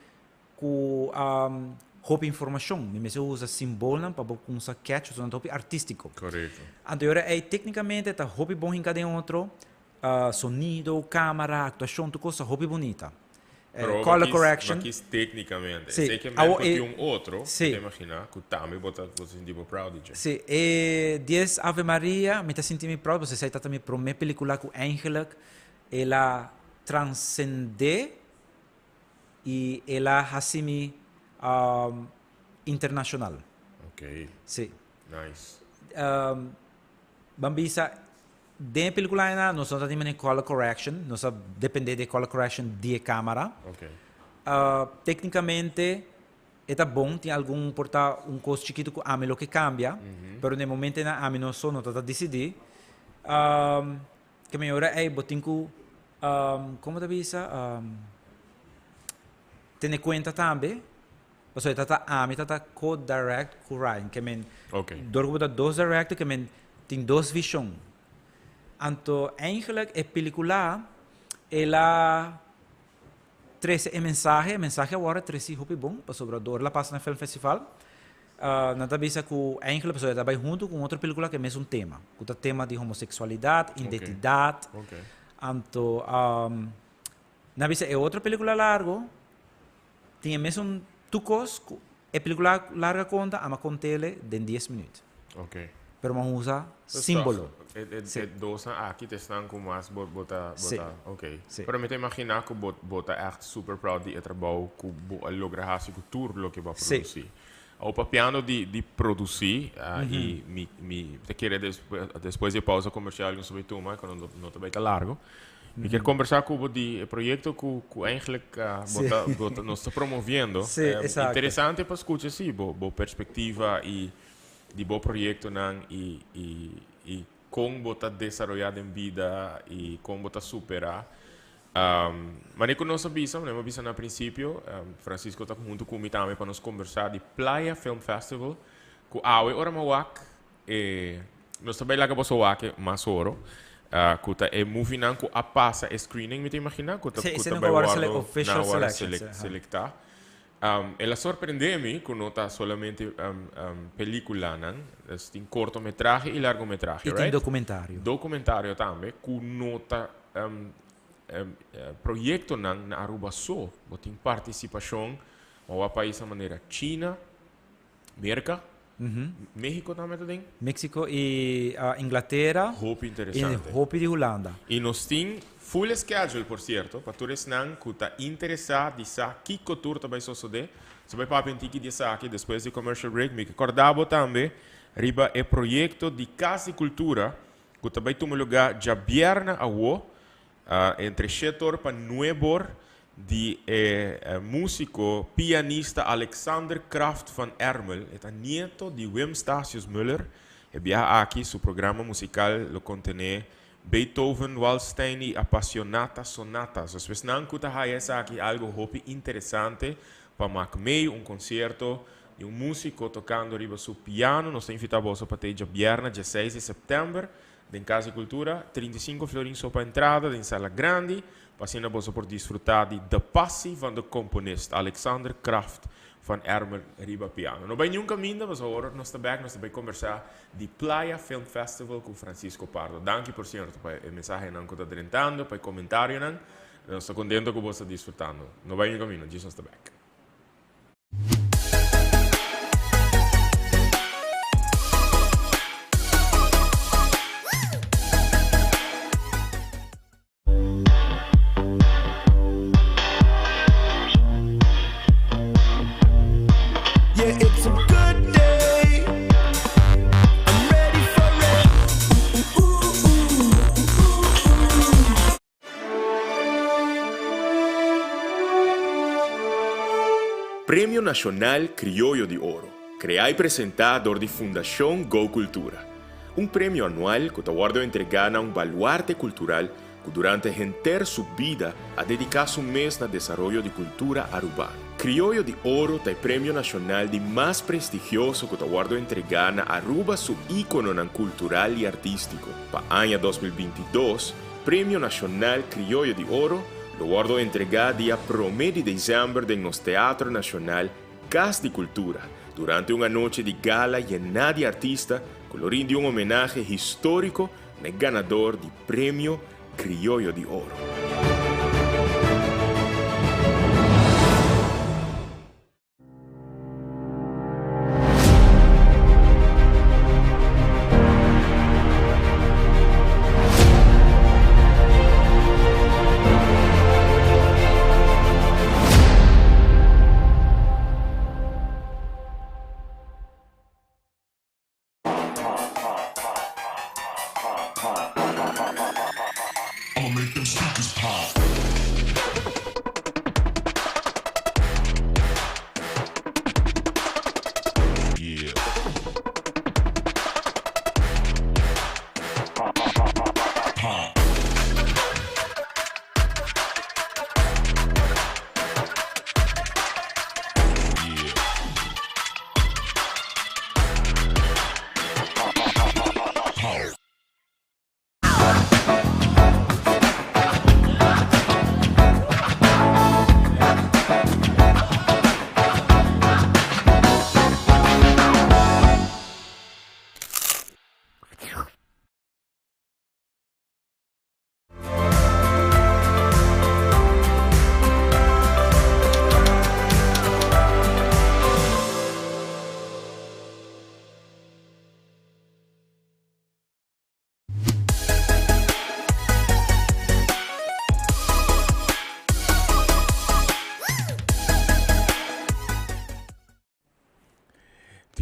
com hobby informação. Mas eu uso simbol para começar catch, usando hobby artístico. Correto. Então, tecnicamente, está hobby bom em cada outro. Sonido, câmera, atuação, tudo coisa hobby bonita. Color correction. Mas tecnicamente. Sim. Sei que é outro. Sim. Imagina, que também você sente proud de. Sim. E 10 Ave Maria, me senti proud, você sabe também para minha película que eigenlijk, ela transcende e ela assim internacional. Ok. Sim. Nice. Bambisa, dentro da película nós não temos color correction, nós depende de color correction de câmera. Ok. Tecnicamente, é bom, tem algum portar coisa chiquito que a lo que cambia, pero no momento na a não só não está decidir. Que melhor é botinho, como da visa, ter conta também. Você está está co-direct com Ryan, que dorgo da 2 direct, que tem 2 visões. Então, eigenlijk a película, ela traz a mensagem agora traz muito bom, para sobrador, ela passa no Film Festival. Na tabisa que eigenlijk a pessoa trabalha junto com outra película que é mesmo tema, que é tema de homossexualidade, identidade. Ok. Então, na visa é outra película larga, tem mesmo tucos, a película larga conta, ama contele de 10 minutos. Ok. Pero vamos usar símbolo. Dosa aqui estão com mais bota. Ok. Sim. Para me imaginar que bota echt super proud de trabalho que logra hacer com tudo que vai produzir. O papiano de produzir e me te querer depois de pausa comercial sobre tu, mas quando não está bem largo. Eu quero conversar com o projeto que eigenlijk nós está promovendo. É interessante para escutar boa perspectiva e de bom projeto e como está desenvolvendo em vida e como está superar. Mas eu não sabia, no princípio, Francisco está junto comigo também para nos conversar de Playa Film Festival, que agora nós também lá que você vai mais ouro. Que é movie não que passa screening, me imagina que está vai agora official selectar. Ela surpreende-me que não está solamente película, tem cortometragem e largometragem. E tem documentário. Documentário também, que não está projeto na Aruba só, tem participação no país de maneira China, América, México também tem. México e Inglaterra. Hope interessante. E Hope de Holanda. E nós temos full schedule, por certo, para todos que estão interessados em saber que cultura também sucede. Se vai para a de saque depois do commercial break, me recordava também, riba é projeto de Casa e Cultura, que também toma lugar já viernes entre 7 para 9 de músico, pianista Alexander Kraft van Ermel, é nieto de Wim Stasius Müller, e viaja aqui, seu programa musical lo contém Beethoven, Wallstein e Appassionata Sonatas. Se você não escuta aqui algo hopi interessante para marcar concerto de músico tocando riba su piano, nós invitamos para ter dia viernes, dia 6 de setembro, em Casa e Cultura, 35 florins para a entrada, em sala grande, passando você por desfrutar de The Passie van de componist Alexander Kraft van Ermel riba piano. Não vai nenhum caminho, mas agora nós estamos conversar de Playa Film Festival com Francisco Pardo. Danke por certo, para a mensagem que está tentando, para o comentário, nós estamos contentes que você está desfrutando. Não vai nenhum caminho, Jesus está back. Prêmio Nacional Criollo de Ouro, criado e apresentado por a Fundação Go Cultura. Um prêmio anual que está entregado a um baluarte cultural que durante a inteira sua vida ha dedicado um mês no desenvolvimento de cultura arubana. Criollo de Ouro é o prêmio nacional de mais prestigioso que está entregado a Aruba, seu ícone cultural e artístico. Para o ano 2022, Prêmio Nacional Criollo de Ouro lo guardo entregado dia 1 de dezembro no Teatro Nacional Casa de Cultura, durante uma noite de gala llena de artistas, colorindo um homenagem histórico ao ganador do Prêmio Criollo de Ouro.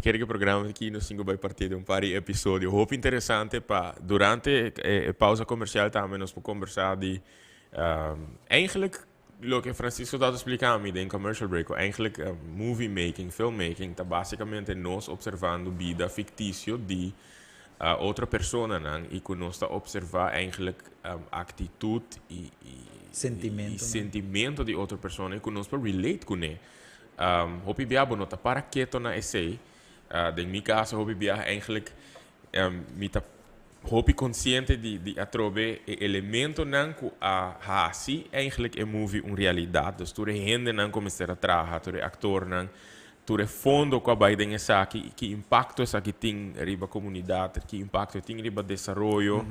Quero que o programa aqui no Single vai partir de um par de episódios. Roupa interessante para durante a pausa comercial também nós podemos conversar de eigenlijk o que Francisco estava explicando em commercial break, eigenlijk movie making, filmmaking, está basicamente nós observando vida fictícia de outra pessoa, e que nós está observar eigenlijk atitude e sentimento de outra pessoa e que nós podemos relate com ele. Hopi biabo nota para quieto na essay. In mijn caso, hoop ik eigenlijk met hoop consciente de atrobe elemento nan que a hasi eigenlijk een movie een realidade. Dus tu rehende nan começar a trabalhar, tu actor nan, tu fundo qua bij dingen saki, que impacto essa que tem riba comunidade, que impacto tem riba desenvolvimento.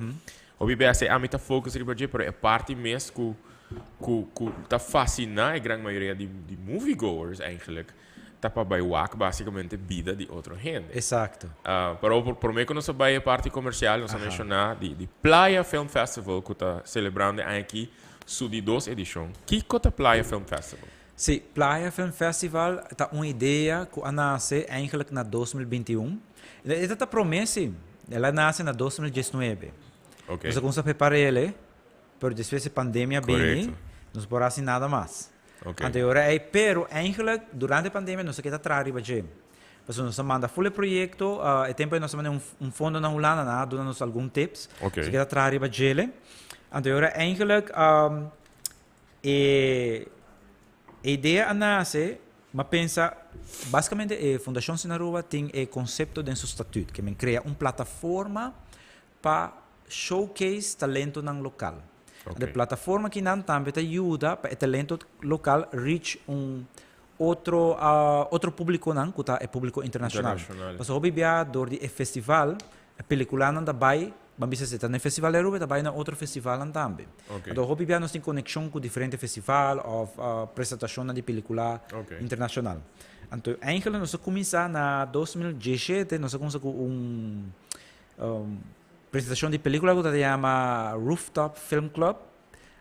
Hoop ik assim a meta focus riba je, pero é parte mes que tá fascina a grande maioria de moviegoers eigenlijk. Para baiuac basicamente vida de outra gente. Exato. Pero por mim que nós vai a parte comercial, nós vamos mencionar de Playa Film Festival que está celebrando aqui sua 2 edição. Que é a Playa Film Festival? Sim, Playa Film Festival está uma ideia que nasce eigenlijk na 2021. Esta está promessa, ela nasce na 2019. Okay. Nós começamos a preparar ele, mas depois da pandemia bem, não podemos assim nada mais. Okay. Pero eigenlijk durante a pandemia nós queremos trabalhar bem. Nós manda full projeto, e tempo nós mandamos fundo na Holanda, dando-nos alguns tips. Okay. Nós queremos trabalhar bem. Então eigenlijk a ideia nasce, mas pensa basicamente a Fundação Sinaruba tem o conceito de seu estatuto, que cria uma plataforma para showcase talento no local. Okay. A plataforma que não também ajuda para o talento local reach outro público não, que é público internacional. Mas o hobby do festival, a película não vai, vamos dizer, no festival Aruba, vai na outro festival também. Okay. Então o hobby nós tem conexão com diferentes festivais ou apresentações de película internacional. Então, eigenlijk nós começamos na 2017, nós começamos com apresentação de película que se chama Rooftop Film Club.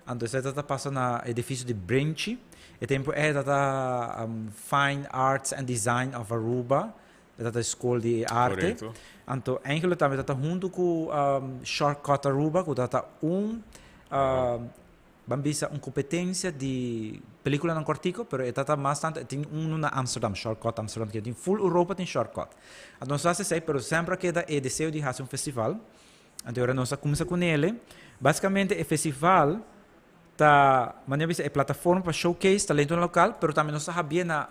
Então, essa está passando no edifício de Brenchi. E tempo é da Fine Arts and Design of Aruba, da escola de arte. Correto. Então, eigenlijk também está junto com Shortcut Aruba, que está vamos dizer, uma competência de película ng quartico, pero etata mas tanto tem na Amsterdam, shortcut Amsterdam, que tem full Europa tem shortcut. Então nós sei, pero sempre queda é desejo de fazer um festival. Então agora nós começa com ele. Basicamente o festival tá, maneira é plataforma para showcase talento local, pero também nós sabia na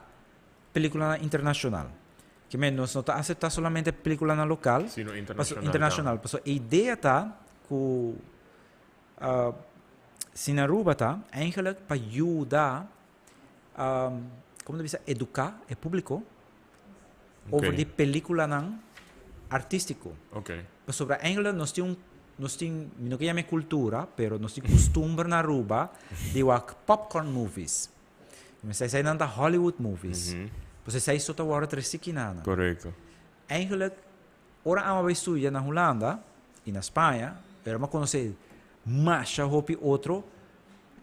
película internacional. Que menos não está aceitar somente película na local, sino internacional. Internacional. Então a ideia tá que Sinaruba tá, eigenlijk para ajudar, como deve ser, educar o público over de película não artístico. Okay. Sobre eigenlijk nós temos não que chama cultura, pero nós temos costume na Aruba de popcorn movies. Você sai na Hollywood movies. Você sai só agora tresikinana. Correto. Eigenlijk, ora ama vai estudar na Holanda e na Espanha, pero ma conhecer mais outro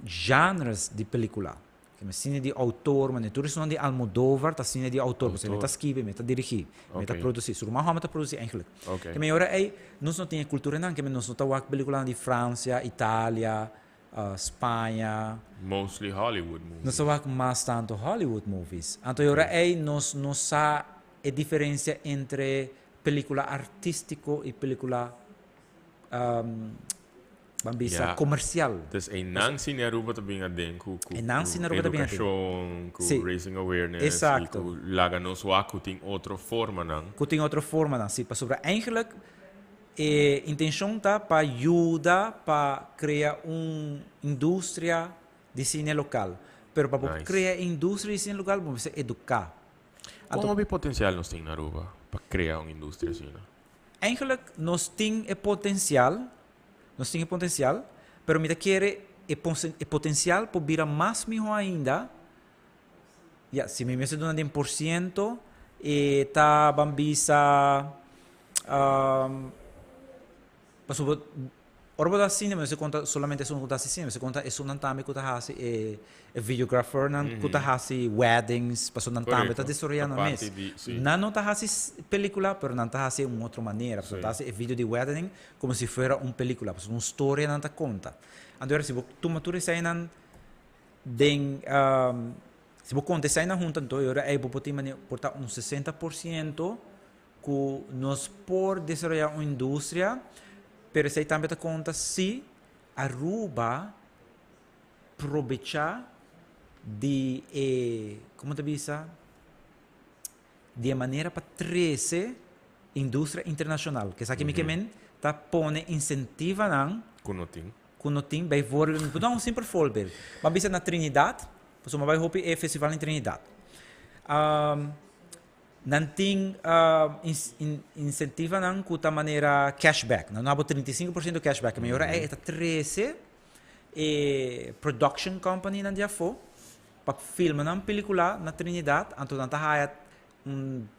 genres de película. Que cine de autor, mas tudo isso não de Almodóvar, tá cine de autor, você está escrever, está dirigir, está produzir, sur uma forma está produzir eigenlijk. Que melhor é nós não tem cultura não, que nós não tá a película de França, Itália, Espanha. Mostly Hollywood movies. Nós só mais tanto Hollywood movies. Então agora é nós não sa a diferença entre película artístico e película comercial. Dus nang sinaruba também a den ku educação, ku raising awareness, exacto. ku laga nos waku ting outra forma nang. Ku ting outra forma nang, sim, para sobre eigenlijk intenção tá para ajudar para criar uma indústria de cine local. Pero para criar indústria de cine local, vamos educar. Como é o potencial nós tem na Aruba para criar uma indústria assim? Eigenlijk nós temos potencial. Nós temos potencial, pero me quer o potencial para virar mais melhor ainda. Se me dá 100%, está bambisa. Ora da cinema, você conta solamente se conta cinema, você conta isso não também conta assim videographer, não conta assim weddings, passou não também está desoriando mesmo. Não está assim película, pero não está assim uma outra maneira, está assim vídeo de wedding como se fosse uma película, passou uma história não está conta. Agora se tu matura sai não den se você conta sai não junta então agora é botar portar 60% que nós por desenvolver uma indústria. Pero se também te conta se Aruba aproveitar de como te diz de maneira para trazer indústria internacional que sabe que me tá pone incentiva não kunoting by voorbeeld vou dar um simples voorbeeld mas bisa na Trinidad você vai hopi festival em Trinidad não tem incentiva não com a maneira cashback. Não há 35% cashback. Mas agora é 13 production company na dia for para filmar uma película na Trinidad. Então não está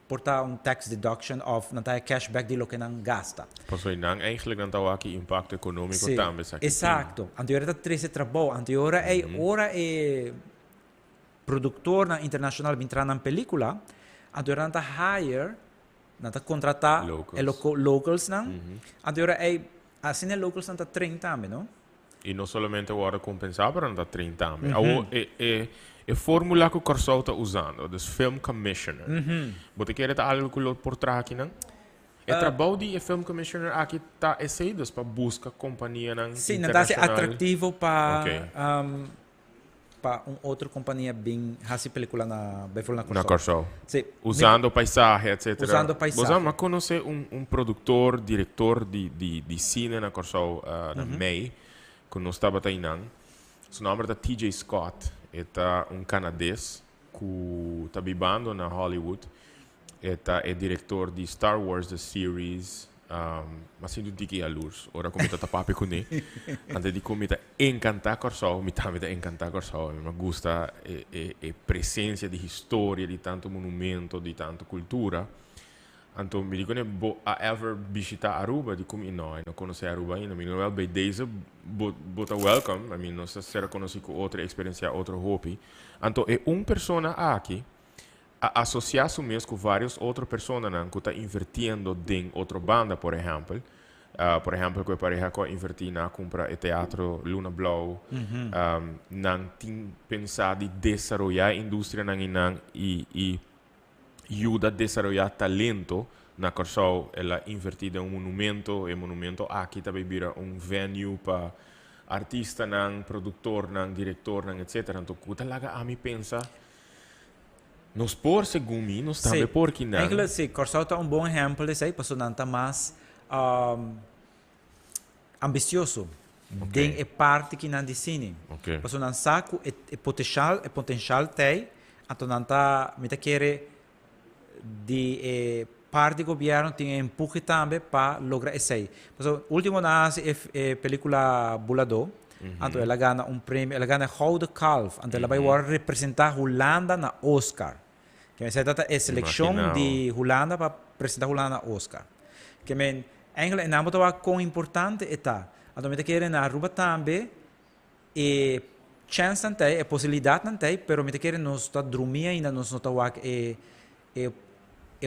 portar tax deduction of não está cashback de lo que não gasta. Pois não eigenlijk não está aqui impacto econômico também. Exato. Então agora está 13 trabalho. Então agora é produtor internacional entrar na película. Agora nanta hire, nanta contratar locals não. Agora assim locals nanta 30 anos, não? E não somente agora compensar para nanta 30 anos. É fórmula que o Corsol está usando, dos film commissioner. Você quer ter algo que por trás aqui, não? É trabalho de film commissioner aqui está saídos para buscar companhia não. Sim, não está atrativo para para outra companhia bem hace película na Corsol. Usando paisagem, etc. Usando paisagem. Você conhece produtor, diretor de cine na Corsol na May, que nós estava aí não. Seu nome é T.J. Scott, é canadense que está vivendo na Hollywood. É diretor de Star Wars The Series. Mas sem dúvida que é a luz. Ora como está papi com ele, antes de como está encantar Corsol, me também está encantar Corsol. Me gusta a presença de história, de tanto monumento, de tanto cultura. Então me digo a ever visitar Aruba, de como não conhece Aruba ainda. Me não é bem deze, bota welcome. I mean não se será conhecido com outra experiência, outro hobby. Então é pessoa aqui. Associar-se mesmo com várias outras pessoas que estão invertindo em outra banda, por exemplo, por exemplo, que a pareja que invertir na compra o teatro Luna Blau, não tem pensado em desenvolver a indústria e ajuda a desenvolver talento na Corsol, ela invertida um monumento, e monumento aqui também vira venue para artista, produtor, diretor, etc. Então, kuta laga a mim pensa, nos por segundo nos também por que não. Eigenlijk, sim, Corsol é bom exemplo disso aí, porque não está mais ambicioso. Den é parte que não decide. Porque não saco é potencial tem, então não está, me quer de parte do governo tem empurre também para lograr isso aí. O último ano é película Bulador, então ela ganha prêmio, ela ganha Gouden Kalf, então ela vai representar Holanda na Oscar. Que é a seleção de Holanda para apresentar Holanda na Oscar. Que é eigenlijk não é tão importante está. Então me quer na Aruba também e chance não tem, possibilidade não tem, mas me quer nós está dormir ainda nós não está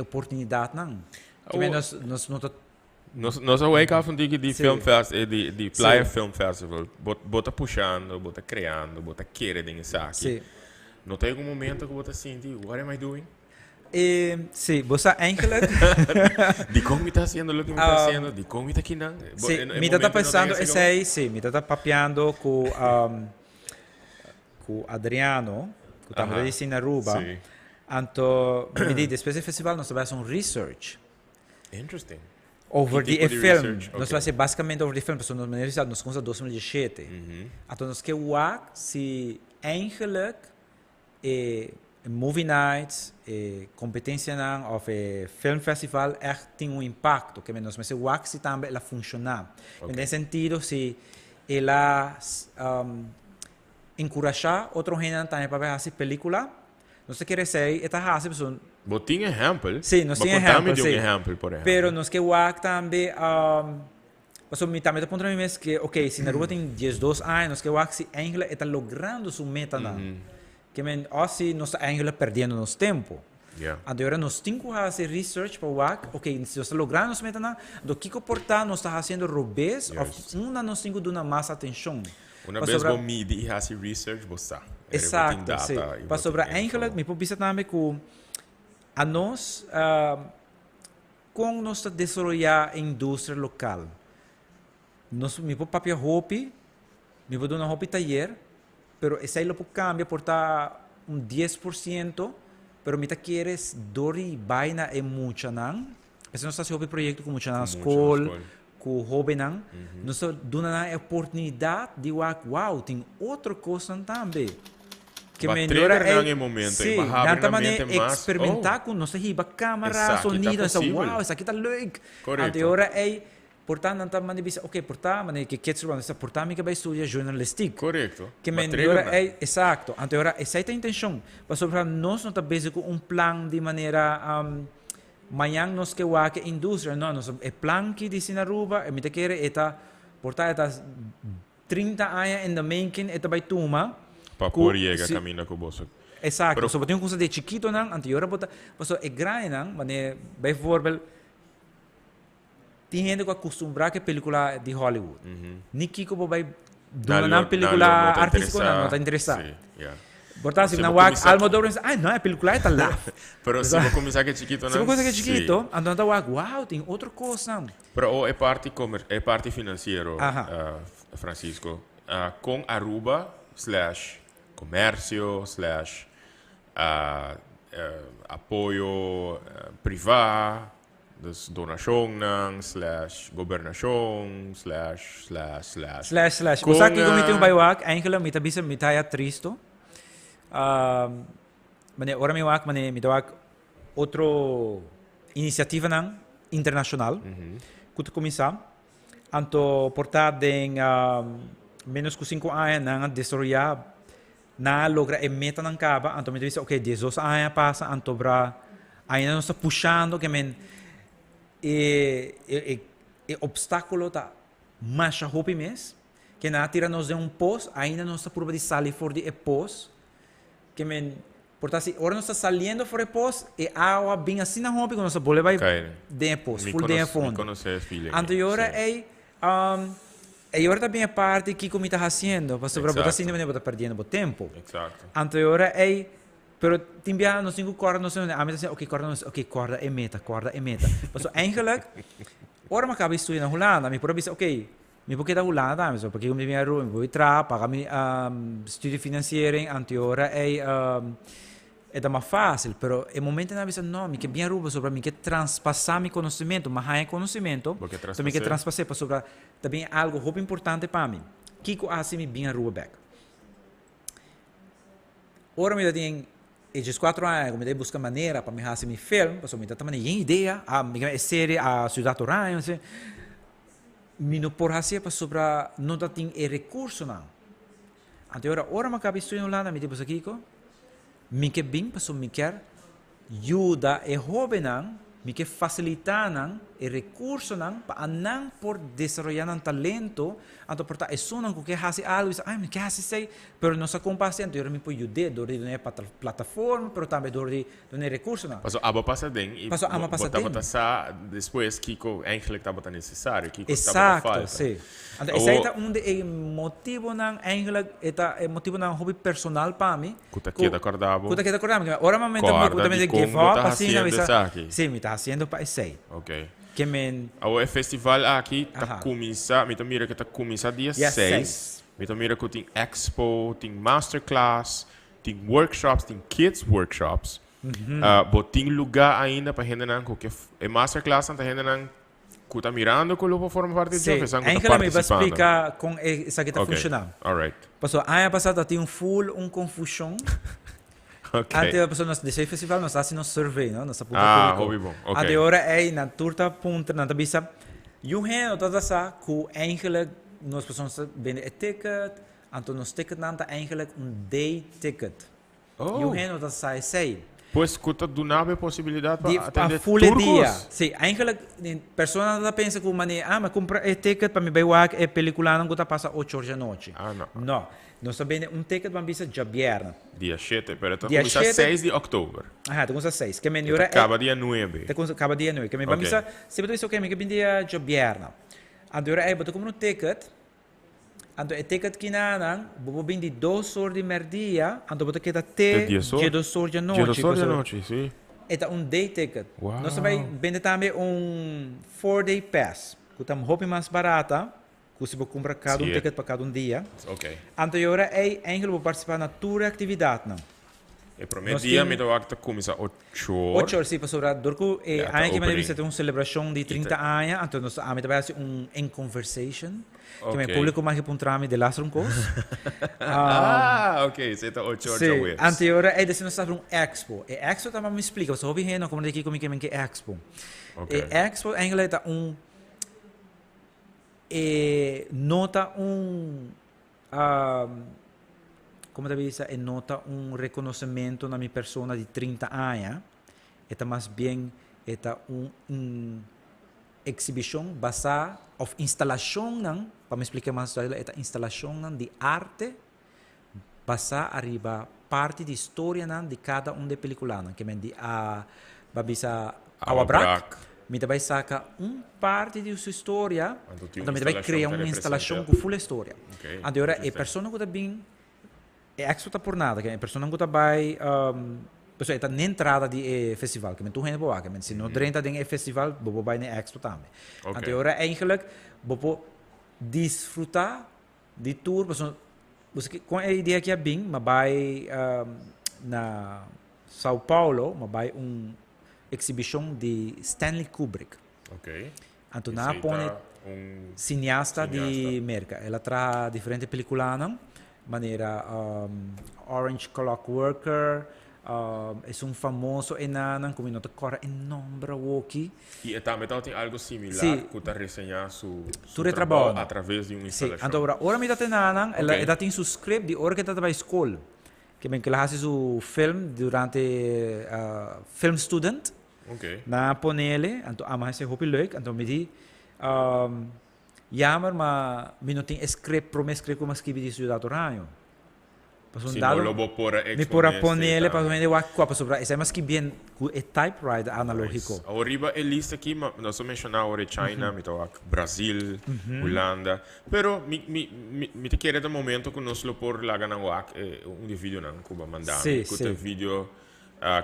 oportunidade não. Que nós não está nós wake up de film festival, de Playa Film Festival, bota puxando, bota criando, bota querendo isso aqui. Não tem algum momento que você sente, what am I doing? Sim, você eigenlijk... de como está sendo o que me está sendo, de como está aqui não. Sim, me está pensando, me está papeando com Adriano, que estamos dizendo na Aruba. Então, depois do festival, nós vamos fazer research. Interesting. Over the film. Nós vamos fazer basicamente over the film, porque na universidade nós começamos em 2017. Então, nós queremos se eigenlijk movie nights, competência of film festival echt tem impacto, que nós vamos ver se também ela funcionar. Nesse sentido, se ela encorajar outro gênero também para fazer película, nós queremos dizer, esta raça pessoa. Botinha exemplo. Sim, nós temos exemplo, por exemplo. Pero nós queremos também Paso mi também ponto na mesa que, ok, se na rua tem 12 anos, que eu acho que a Angela está logrando sua meta, que men, se nós a Angela perdendo nosso tempo. Agora nós temos que fazer research para o ok, se nós está logrando nossa meta, do que comportar nós está fazendo robês, ou nós temos que dar mais atenção. Uma vez que medir e fazer research, você exato, sim. Para sobre a Angela, me pode também que a nós, com nós desenvolver a indústria local, nós me pode papel hobby, me pode dar um hobby taller, pero esse aí lo pode cambiar por estar 10%, pero me queres dori vaina é muita não. Esse nós fazemos projeto com muita na escola, com hobby não. Nós damos a oportunidade de wow, tem outra coisa também. Que melhora é momento, sim, na maneira experimentar com nossa riba câmera, sonido, essa wow, isso aqui tá legal. Agora é portanto, não mane bisa, ok, portanto, mane que quer dizer, essa portanto, me que vai estudar jornalistic. Correto. Que melhora é exato. Agora essa é a intenção. Para sobre nós não tá busy com plano de maneira manhã nós que a indústria, não, nós é plano que diz na Aruba, e me te quer eta portanto eta 30 anos in the making, eta vai tuma. Para por chega caminho com você. Exato. Só tem uma coisa de chiquito não, anterior bota, você é grande não, mane bijvoorbeeld tem gente que acostumbra que película de Hollywood. Niki que vai dar uma película artística não está interessado. Portanto, se não há Almodóvar, não é película está lá. Mas se você começar que é chiquito não. Se você começar que é chiquito, então tá wow, tem outra coisa. Pero é parte financeiro, Francisco, com Aruba /comércio /apoio privado, donação /governação // Cosa que comete baiwak, eigenlijk met een beetje met hij tristo. Mane ora mi wak mane mi dawak outro iniciativa nang internacional. Kuto começar. Anto portar em menos que 5 anos nang desarrollar na logra e meta nang caba. Anto me dice ok, 12 anos passa, anto bra ainda não está puxando que men e obstáculo tá mais hopi mes que na tira nos de um pós ainda não está prova de sair fora de pós que men Porque assim, agora nós estamos saindo fora de pós e a água bem assim na roupa, quando nós vamos levar dentro de pós, full dentro de fundo. Me conhecer, filha. Anterior é... E agora também a parte que como está fazendo, para sobre botar assim, não está perdendo tempo. Exato. Anterior é... Pero timbia nos cinco corda, nós não... A meta assim, ok, corda é meta. Mas eigenlijk... Ora me acaba estudando na Holanda, me por pensar, ok, me porque da Holanda, mas porque eu me vinha rua, me vou entrar, pagar mi estudo financeiro, anterior é mais fácil, pero é momento na vez não, me que bem rua sobre mim que transpassar meu conhecimento, mas há conhecimento, também que transpassar para sobre também algo muito importante para mim. Kiko assim me bem rua back. Ora me tem esses 4 anos, me dei buscar maneira para me fazer meu filme, porque me também tem ideia, a minha série, a Cidade Oranha, assim. Me não por fazer para sobre não tem recurso não. Então ora me acaba estudando lá, me digo aqui, me que bem para sobre me quer ajuda e jovem não, me que facilitar não, e recurso não, para não por desenvolver um talento, então por é só não que fazer algo, me quer fazer sei, pero não se compassa, então eu me pode ajudar, dori não é para plataforma, pero também dori não é recurso não. Passou a passa den e botar depois que eigenlijk tá botar necessário, que está falta. Sim. Então esse é um motivo não, eigenlijk é motivo não hobby personal para mim. Kuta queda acordado. Ora momento eu também give up assim, sim, me tá fazendo para esse. Ok. Que men o festival aqui tá começar, me mira que tá começar dia 6. Me mira que tem expo, tem masterclass, tem workshops, tem kids workshops. Tem lugar ainda para gente não que é masterclass tá gente não que tá mirando que o forma parte do jogo, sabe que tá participando. Me vai explicar como isso aqui tá funcionando. Alright. Passou ano passado tem full confusão. Okay. Antes a pessoa nesse festival nós fazemos survey, não? Nossa hobby bom. Okay. Até agora é na turta ponta na tabisa. Eu reno toda essa que eigenlijk nós pessoas vende ticket, então nós ticket não tá eigenlijk day ticket. Eu reno toda essa sei. Pois escuta do nada a possibilidade para atender full dia. Sim, eigenlijk pessoa não pensa que maneira, mas compra ticket para me ver a película não que passa 8 horas da noite. Não. Não. Nós também ticket para bisa dia viernes. Dia 7, pero começa 6 de outubro. Começa 6. Que melhor acaba dia 9. Acaba dia 9. Que me bisa, se você quer me que dia viernes. Agora é botar como no ticket. Então o ticket que não, vou vender 2 horas de merdia, então vou ter até dia 2 horas da noite. 2 horas da noite, sim. É day ticket. Nós vai vender também 4-day pass, que estamos roupa mais barata. Você vai comprar cada ticket para cada dia. Ok. Anterior é vou participar na tua atividade, não? E para mim dia me dá que começa 8 horas. 8 horas, sim, para sobrar. Dorco é aí que me deve ter uma celebração de 30 anos, então nós a mim vai ser in conversation. Que me público mais que puntrami de Lastron Coast. Ok, você está 8 horas sim. Anterior é desse nós estamos expo. E expo também me explica, você ouve reno como daqui comigo que é expo. E expo em inglês é e nota como deve dizer, nota reconhecimento na minha persona de 30 anos, é mais bem exibição basada of instalação não, para me explicar mais é instalação não de arte basada arriba parte de história não de cada de película não, que me di babisa Awabrak. Me vai sacar parte de sua história, então me vai criar uma instalação com full história. Agora, a pessoa que está bem, é extra por nada, que a pessoa que está bem, pessoa está na entrada de festival, que me tu rende boa, que se não dentro de festival, vou vai na extra também. Agora, eigenlijk, vou desfrutar de tour, com a ideia que é bem, mas vai na São Paulo, mas vai exibição de Stanley Kubrick. Ok. Então, na põe cineasta de América. Ela traz diferentes películas, maneira Orange Clockworker, é um famoso enano, como não te corre enorme aqui. E também tem algo similar que está resenhando seu trabalho através de uma instalação. Então, agora me está enano, ela tem seu script de hora que está na escola. Que bem que ela faz o filme durante film student. Na ponele, então a mais é hobby leuk, então me di jammer, mas me não tem script, promes script como escrevi de Cidade Oranha. Mi pora ponele para vender o qua para sobra. Essa é mais que bem é typewriter analógico. Arriba é lista aqui, mas nós mencionamos ora China, mi toca Brasil, Holanda. Pero mi te quer do momento que nós lo por lá na WAC um vídeo não Cuba mandar. Sim. Vídeo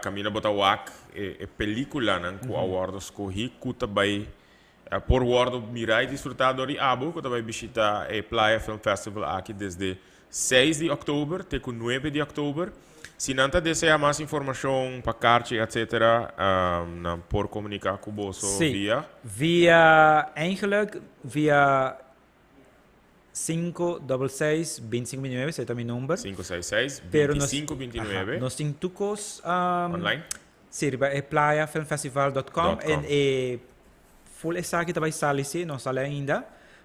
caminha botar WAC é película não com award escorri cuta vai por word mirar e desfrutar do abo que vai visitar a Playa Film Festival aqui desde 6 de outubro até 9 de outubro. Se não deseja mais informação para carte, etc., por comunicar com você via eigenlijk via 566-2529, esse é o meu número. 566-2529. Nós temos tucos online? Sim, é playafilmfestival.com e full essa aqui também sale se não sale ainda,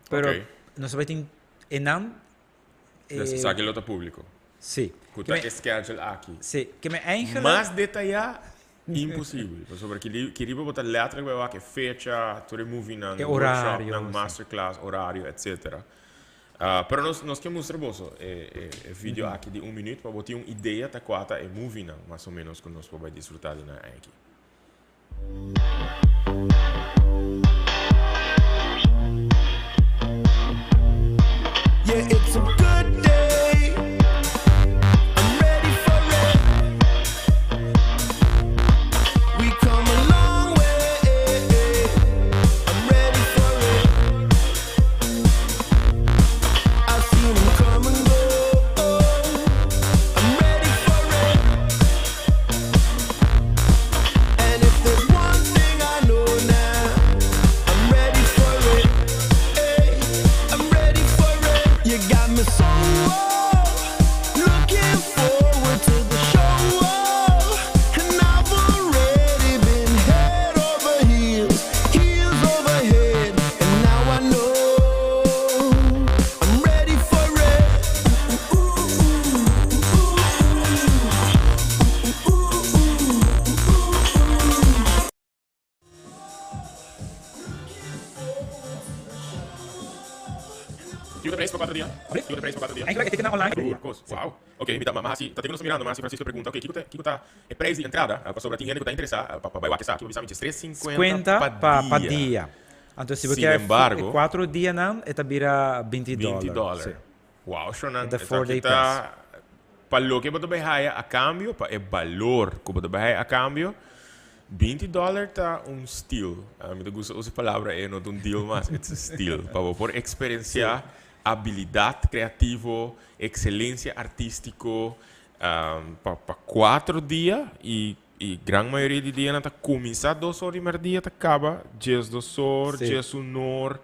pero nós também tem enam Esse aqui é outro público. Sim. Kuta schedule aqui. Sim, que me eigenlijk mais detalhado impossível. Sobre que riba botar letra que fecha, to remove na horário, na masterclass, horário, etc. Pero nós queremos mostrar você vídeo aqui de 1 minuto para botar uma ideia da quata é movie não, mais ou menos que nós podemos desfrutar de na aqui. Yeah, it's a good day. I'm ready for it. We come a long way. I'm ready for it. I've seen them come and go. I'm ready for it. And if there's one thing I know now, I'm ready for it. Hey, I'm ready for it. You got me so looking forward to the show, and I've already been head over heels over head, and now I know I'm ready for it. Chiude preço para 4 dias. Chiude preço para 4 dias. eigenlijk é que na online. Wow. Ok, mas tá tendo nos mirando, mas Francisco pergunta, ok, que tá é preço de entrada, para sobre tinha que tá interessado, para vai que aqui, obviamente 350 para dia. Então se você quer 4 dias não, é vira $20. Wow, Shonan. The 4-day pass. Para lo que você vai a cambio, para o valor que você vai a cambio, $20 tá um steal. Me gusta usar a palavra não um deal, mas it's a steal. Para por experienciar habilidade criativa, excelência artístico, para 4 dias e grande maioria de dias tá começa 2 horas e dia tá acaba 2 horas, 1 hora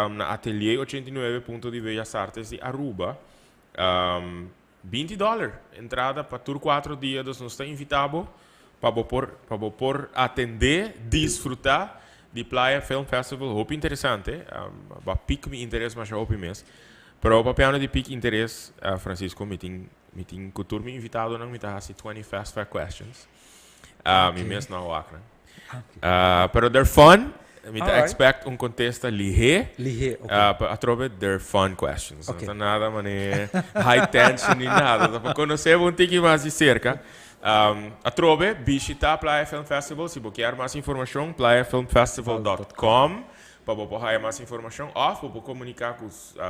na Atelier 89 Ponto de Bellas Artes de Aruba. $20 entrada para tur 4 dias, nós está invitado para por atender, desfrutar de Playa Film Festival. Hope interessante, vai pique meu interesse, mas hope mesmo. Pero para piano de pique interesse, Francisco, me tem cultura me invitado não me tá assim 20 fast fair questions. Me mesmo na Wacna. Pero they're fun. Me tá expect contesta lihe. A trove they're fun questions. Não tá nada mané high tension nem nada. Para conhecer um pouquinho mais de cerca. A trove visita Playa Film Festival. Se você quer mais informação, playafilmfestival.com. Para você mais informação, ou para comunicar com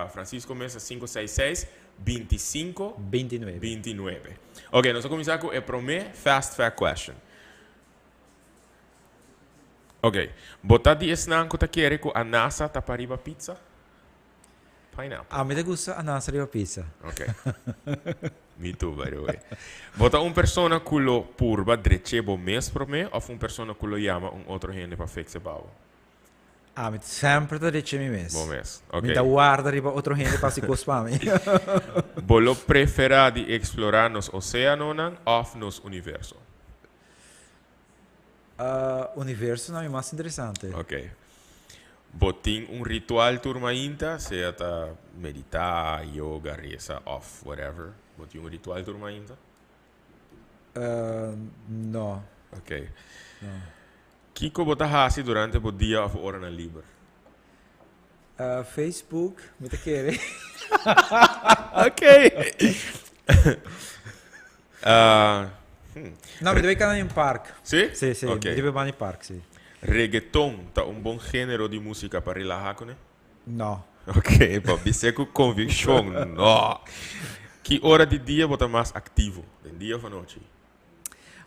Francisco Mesa 566-25-29. Ok, nós vamos começar com a primeira Fast Fair Question. Ok, botar de esnan que quer com a NASA tapariba pizza? Pineapple. Me gusta a NASA riba pizza. Ok. Me too, by the way. Botar uma pessoa que lo purba drechebo mes pro me, ou uma pessoa que lo chama outro gente para fixar bau? Mi sempre da dice mi mes. Bom mês. Ok. Mi da guarda riba outro gente para se cospame. Bolo prefera de explorar nos oceanos ou nos universo? Universo não é mais interessante. Ok. Botin ritual turma inta, seja meditar, yoga, reza, off, whatever. Botin ritual turma inta? No. Ok. No. Kiko bota hasi durante o dia of hora na liber? Facebook, me te quer. Ok. No, mi deve canare in park. Sì? Sì, sì, Ok. mi deve andare in park, sì. Reggaeton è un buon genere di musica per rilassare? No. Ok, papi, sei con conviction. No. Che ora di dia bota mais ativo? Den dia of noite?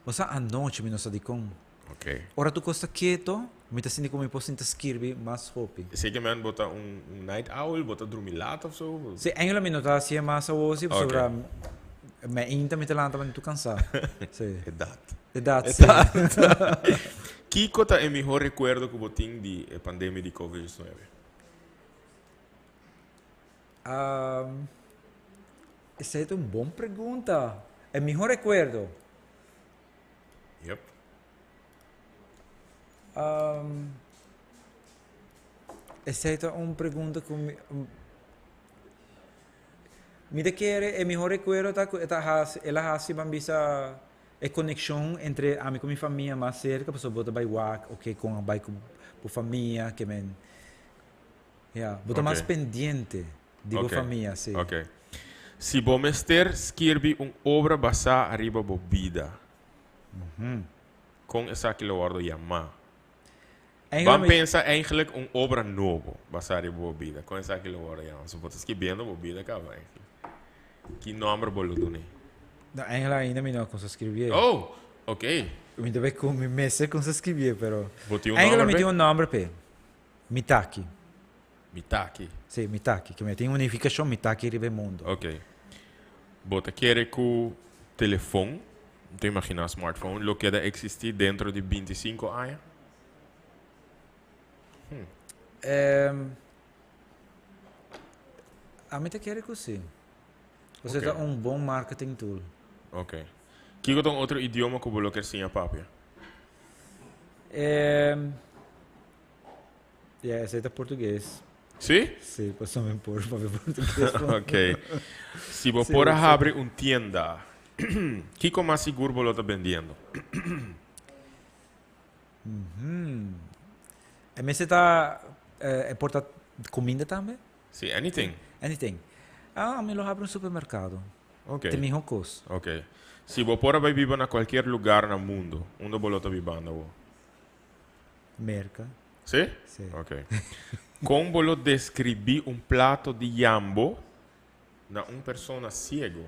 Você a noite mi non sa di con. Ok. Ora tu costa quieto, mi ta senti come posso inte scrivi, mas hopi. Sei che man bota un night owl, bota dormir laat of zo? Se engela mi nota sia massa osi, Ok. sopra me inta mi te lanta ma tu cansa. Sì. É dat. E dat, sì. Que cota é melhor recuerdo que botin de pandemia de Covid-19? Essa é uma boa pergunta. É melhor recuerdo. Yep. Essa é uma pergunta que me de querer é melhor recuerdo ela hasi bambisa é conexão entre a minha família mais cerca, pessoa bota by work, ok, com a by com família, que men. Yeah, bota mais pendiente de Ok. família, sim. Ok. Se bom mester scrivi obra basada arriba bo vida. Com essa que eu guardo chamar. Vamos pensar eigenlijk obra novo basada arriba bo vida. Com essa que eu guardo chamar. Se você escrevendo bo vida, cara. Que nome bolo do ne? No, ainda me não consigo escrever. Oh, ok. Mi deve com mi messe consigo escrever, però. Boti Ainda mi nome tem um nome per Mitaki. Mitaki. Sì, Mitaki, che mi tem unificazione Mitaki ribe mondo. Ok. Bota quer que o telefone, te imagina smartphone, lo que existir dentro de 25 anos? A me te quer così. Você Ok. é um bom marketing tool. Ok. Que outro outro idioma que você quer sim a papia? Esse é português. Sim? Sì, possiamo imporre proprio português. Ok. Se você Sim, for sim. abrir tienda, que como mais seguro você está vendendo? E me você tá porta comida também? Sim, anything. Anything. Me lo abre um supermercado. Ok. Tem mesmo coisa. Ok. Se você for viver em qualquer lugar no mundo, onde você está vivendo? Merca. Sim? Sì. Ok. Como você descrever prato de jambo na pessoa cego?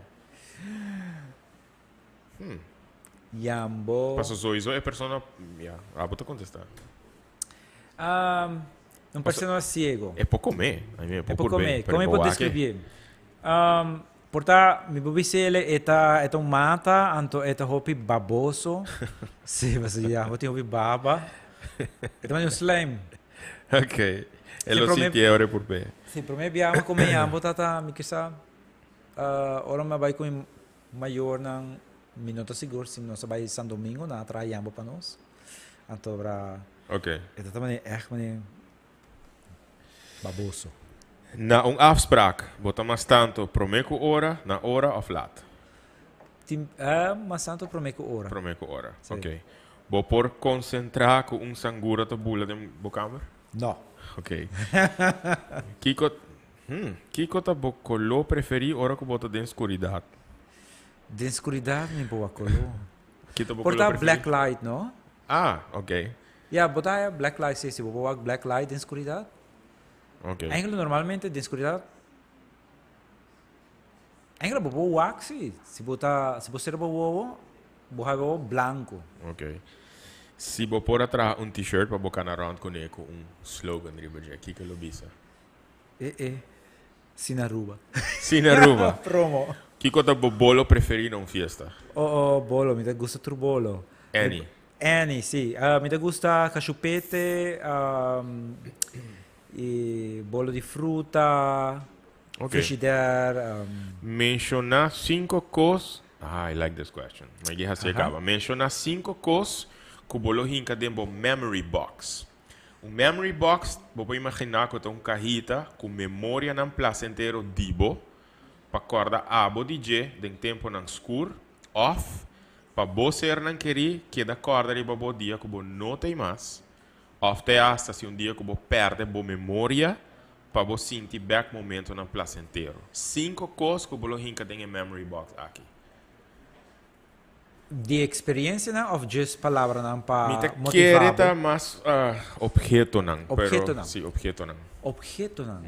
Jambo. Passo só isso é pessoa... vou contestar. Un persona ciego. É para comer. É E poi come può descrivere? Porta mi bobisele eta un mata anto eta hopi baboso. Sì, ma si ya, hoti hopi baba. Eta un slime. Ok. E lo problema- senti ore por me. Sì, per me abbiamo come jambo tata mi chissà. Ora ma vai com maior nang minuto siguro se não sabay San Domingo na tra jambo pa nos. Anto bra Ok. eta tamane echt meneer baboso. Na afspraak, bota mas tanto promeco ora, na ora of laat? Mas santo promeco ora. Promeco ora. Sì. Ok. Bo por concentrar com sangura to bula de bocamer? No. Ok. Kiko ta bo colo preferi ora que bota de escuridade? De escuridad mi boa colo. Kito bo Porta colo preferi? black light, no? Ah, ok. Ja, botar black light, sim, se boa black light de escuridad. Ok. Eigenlijk normalmente de escuridad. Eigenlijk boa wax, sim. Se botar, se você boa, boa blanco. Ok. Se bo por atrás t-shirt para bocar na round com slogan riba de aqui que lo bisa. Sinaruba. Sim, na ruba. Promo. Kiko ta bo bolo preferi na fiesta? Oh, bolo, mi gusta tu bolo. Annie. Annie, sì. Mi gusta cachupete, e bolo di frutta, Ok. frigidaire. Mencionar 5 cos. I like this question. Mas guerra se acaba. Mencionar 5 cos que bolo hinca dentro memory box. Memory box, vou imaginar que é cajita com memória na plaça inteiro dibo para corda abo DJ den tempo na escuro off para você não querer que da corda de babo dia que bo não tem mais off te hasta se dia que bo perde bo memória para você sentir back momento na placentero. 5 coisas que você hinca tem em memory box aqui. De experiência, não? Ou just palavra, não? Para Mita motivar? quereta mas objeto não. Objeto não. Sim, objeto não. Objeto, não?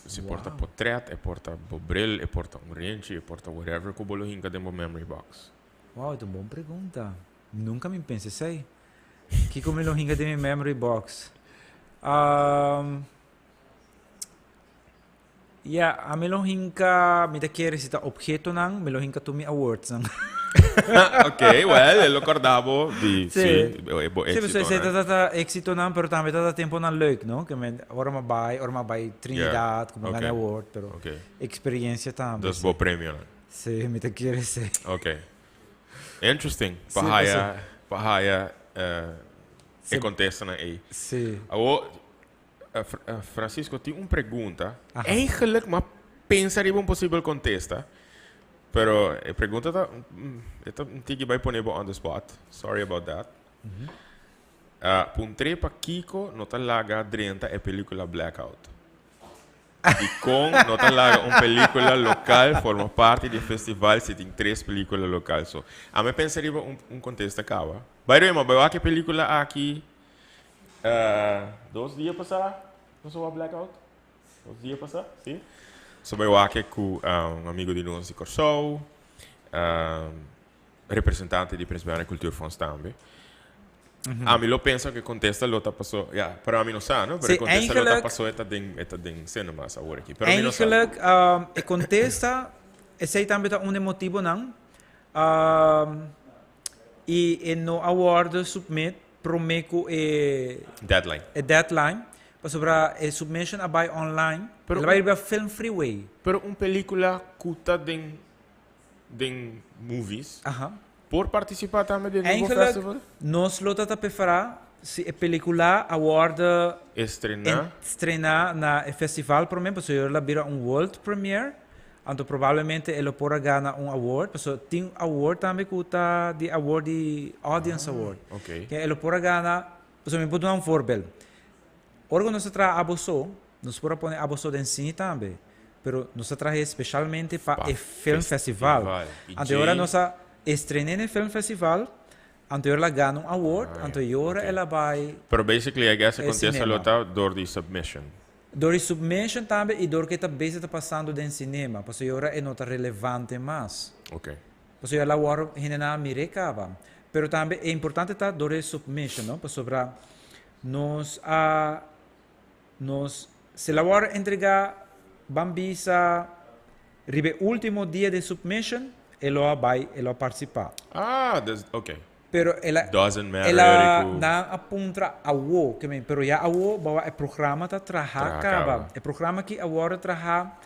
Se porta portrait, porta bobril, porta rente, porta whatever que você hinca tem no memory box. Uau, é uma boa pergunta. Nunca me pensei. Que como eu hinga de minha memory box? A melo hinga, me da quer recita objeto não, melo hinga to me awards não. Ok, well, lo acordavo di Sì. éxito. Sì, se tata éxito não, pero também tata tempo não leuk, não? Que me ora ma vai Trinidad, como ganha award, pero Ok. experiência também. Das bo premio. Sim, me da quer sei. Ok. Interesting. Sim, Pahaya e contesta na aí. Sim. Francisco, tem uma pergunta. Aha. Eigenlijk, mas pensaria um possível contesta. Pero a pergunta tá tigi vai poner on the spot. Sorry about that. Puntre pa Kiko nota laga drenta é película Blackout. E com nota laga uma película local forma parte do festival se tem 3 películas locais. So, a me pensaria um contexto acaba. By the way, mas a película aqui 2 dias passar, não sou a Blackout? 2 dias passar, sim? So, vai aqui com amigo de nós de Corsou, representante de Presbiana Cultuurfonds também. A mim, eu penso que contesta lota passou, para mim não sabe, não? Porque contesta lota passou eta den cinema agora aqui. Para mim não sabe. Eigenlijk, contesta, esse também tá motivo não. E no award submit promeco Deadline. deadline para sobre a submission abai online. Pero Ela vai ir film freeway. Pero uma película cuta den movies, por participar também do novo festival? Nós lota preferar se a película award estrenar na festival, por exemplo, se ela vira world premiere, então provavelmente ela pode ganhar award, porque tem award também cuta de award de audience award. Ok. Que ela pode ganhar, por exemplo, dar um exemplo. Ora nós tra abosso, nós podemos pôr abosso de cine também, pero nós traje especialmente para o film festival. Agora nós estreia no film festival, então ela ganha award, então agora ela vai. Pero basically, I guess, acontece lota door the submission. Door the submission também e door que está passando dentro cinema, porque agora é nota relevante mais. Ok. Porque ela agora ainda me recaba. Pero também é importante estar door the submission, não? Porque sobre nós se ela agora entregar bambisa ribe último dia de submission, ela vai participar. Ok. Pero ela Doesn't matter. ela não apunta a wo, que men, pero já a wo bawa é programa tá traha. É programa que agora traha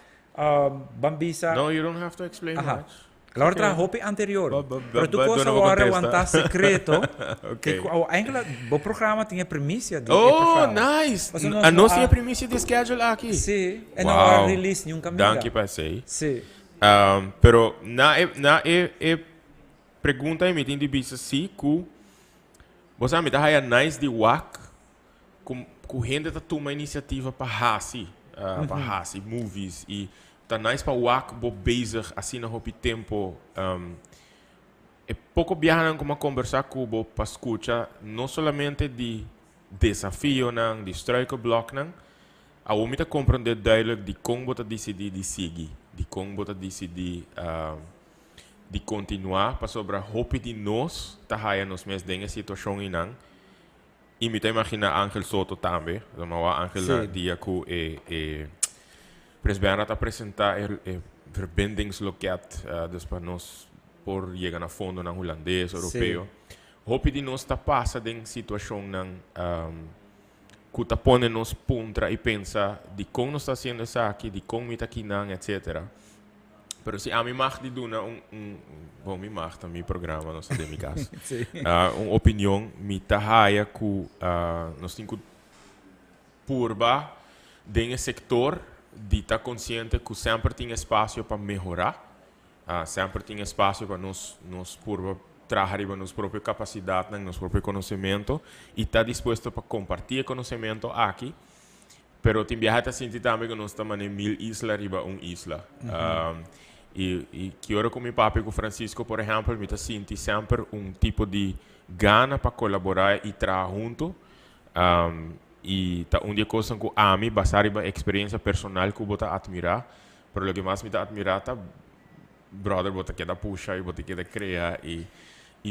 bambisa. No, you don't have to explain much. Ela okay. Traha hopi anterior. Pero tu cosa agora aguantar secreto. Okay. Que ainda o programa tinha premissa de nice. A nós tinha premissa de schedule aqui. Sim, é não release nenhum caminho. Danke passei. Sim. Pero na pergunta me tem de bisa se ku você me dá nice de work com gente tá toma iniciativa para hasi para hasi movies e tá nice para work bo bezig assim na hopi tempo é pouco viajar como conversar com bo para escutar não somente de desafio não de strike block não a o me tá compreender duidelijk de como tá decidir de seguir de como tá decidir de continuar para sobre a hope de nós tá haia nos mes dengue situação inang e me tá imagina Angel Soto também então Angel dia que Presbiana tá apresentar verbindingsloket dus para nós por chegar na fundo na holandês europeu hope de nós tá passa den situação nang que tá pone nos puntra e pensa de como nós tá sendo isso aqui de como me tá aqui nang etc. Pero se a mim mag de doen bom me mag também programa nós de minha casa opinião me tahaia que nós temos purba dentro sector de estar consciente que sempre tem espaço para melhorar sempre tem espaço para nós purba trabalhar em nossa própria capacidade, nosso próprio conhecimento e está disposto para compartilhar conhecimento aqui. Pero tem viajar sentir também que nós estamos em 1000 islas riba isla. E que hora com meu papi, com Francisco, por exemplo, me senti sempre tipo de gana para colaborar e trabalhar junto. E tá dia coisa que a mim basar em experiência personal que eu vou admirar. Pero o que mais me admirar tá brother, vou ter que puxar e vou ter que criar e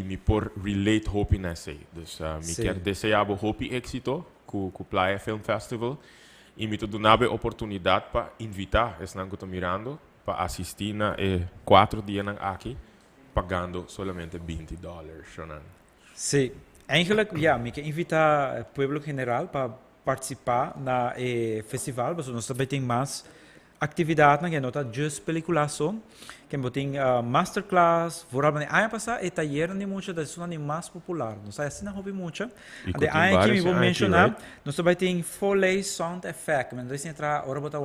me por relate hope nessa. Então, me quero desejar hope êxito com o Playa Film Festival. E me dá uma oportunidade para invitar esse que estou mirando para assistir na 4 dias aqui, pagando somente $20. Sim, eigenlijk me quer invitar o povo general para participar na festival, porque nós também temos mais atividades, que não está just peliculação, que tem masterclass, vooral ano passado, taller de muita das zonas mais popular, nós assim não hobby muito. De ano que me vou mencionar, nós também tem Foley Sound Effect, mas nós entrar ora botar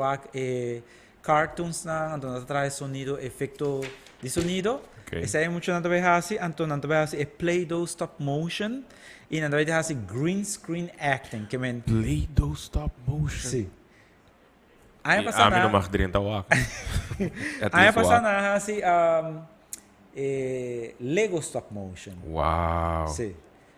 cartoons na, então traz sonido, efeito de sonido. Esse é muito também assim, então também assim Play-Doh stop motion e também tem assim green screen acting, que men Play-Doh stop motion. Sim. Aí passar na. Não mag drinta o Aí passar na assim Lego stop motion. Wow. Sim.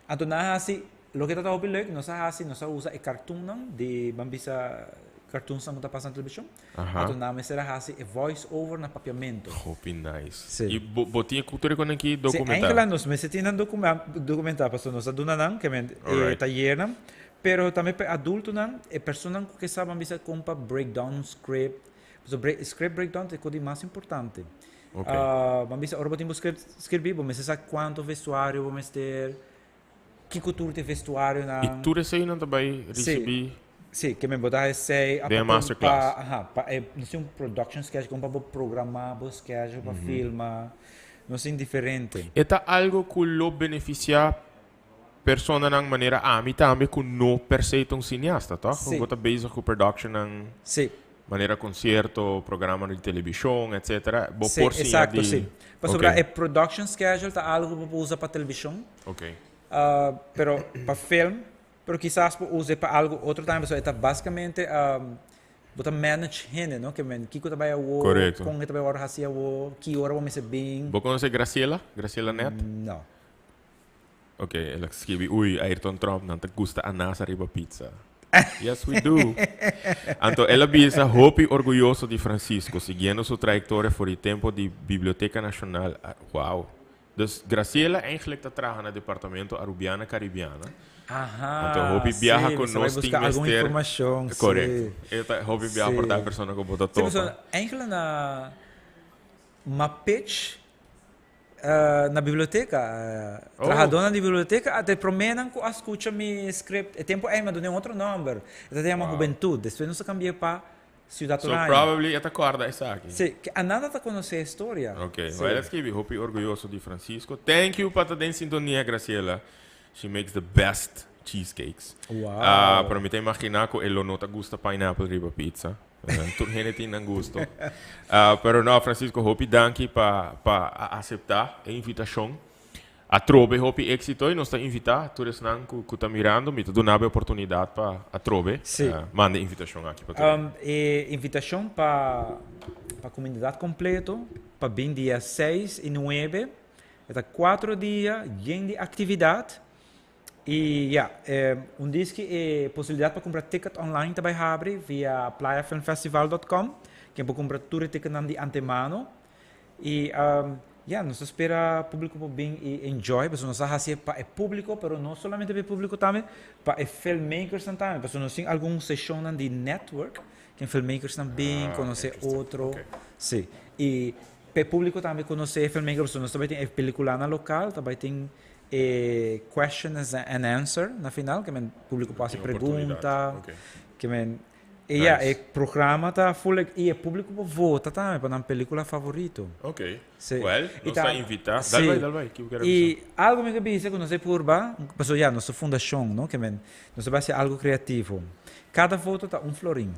Então na assim, lo que está leuk, nós assim, nós usa cartoon de bambisa cartoons que está passando na televisão. Então na será assim voice over na papiamento. Hope nice. Sim. E botinha cultura com aqui documentar. Sim, ainda nós mas tem documentar, pastor nós aduna não, que men taller não. Pero também para adulto não, é pessoa que sabe bisa compra breakdown script. Script breakdown é coisa mais importante. Okay. Bisa ora botimos script, vamos saber quanto vestuário vamos ter, que cultura de vestuário na. E tudo isso aí não também recebi. Sim, que me botar sei a masterclass. Nós temos production schedule como para programar, schedule para filmar. Nós é diferente. É algo que lo beneficia persona ng maneira ami também que não per se um cineasta, tá? Sim. Você basic com production ng maneira concerto, programa de televisão, etc. Sim, exato, sim. Para sobre a production schedule tá algo para usar para televisão. Ok. Pero para film, pero quizás para usar para algo outro também, so é basicamente botar manage hene, não? Que men kiko trabalha o, com que trabalha hora hacia o, que hora vamos ser bem. Você conhece Graciela Net? Não. Ok, ela escreve, Ayrton Trump não te gusta a NASA riba pizza. Yes, we do. Então, ela bisa hope orgulhoso de Francisco, seguindo sua trajetória por o tempo de Biblioteca Nacional. Wow. Dus Graciela eigenlijk está trabalhando no departamento Arubiana Caribiana. Então, hope viaja com nós tem alguma informação. Correto. Hope viaja por tal pessoa que botou topa. Sim, eigenlijk na pitch na biblioteca, trabalhador na biblioteca, até prometem que escuta meu script. É tempo aí, mas não é outro número. Até tem uma juventude. Depois não se cambia para Ciudad Urania. So, probably, esta corda é aqui. Sim, que a nada está conhecer a história. Ok, vai escrever, hope orgulhoso de Francisco. Thank you para estar em sintonia, Graciela. She makes the best cheesecakes. Wow. Para me imaginar que ele não gusta pineapple riba pizza. Tudo gente tem gosto. Pero não, Francisco, hope danke para aceitar a invitação. A Trobe, hope êxito e nós está invitar todos não que está mirando, me dá uma oportunidade para a Trobe. Manda invitação aqui para invitação para a comunidade completa para bem dia 6 e 9. É 4 dias de atividade. E diz que é possibilidade para comprar ticket online também abre via playafilmfestival.com, que pode comprar tudo ticket de antemano. E nós espera público bem enjoy, porque nós fazemos para o público, mas não somente para o público também, para os filmmakers também, porque nós temos algumas sessões de network, que filmmakers também conhecem outro. Sim. E para o público também conhecer filmmakers, nós também temos película na local, também tem question and answer na final, que o público pode perguntar, que o programa está full e o público vota também para a película favorito. Ok. Sim. Well, nós está invitar. Dá vai. E algo que eu disse que nós é purba, mas nossa fundação, não, que nós vai ser algo criativo. Cada voto está florim.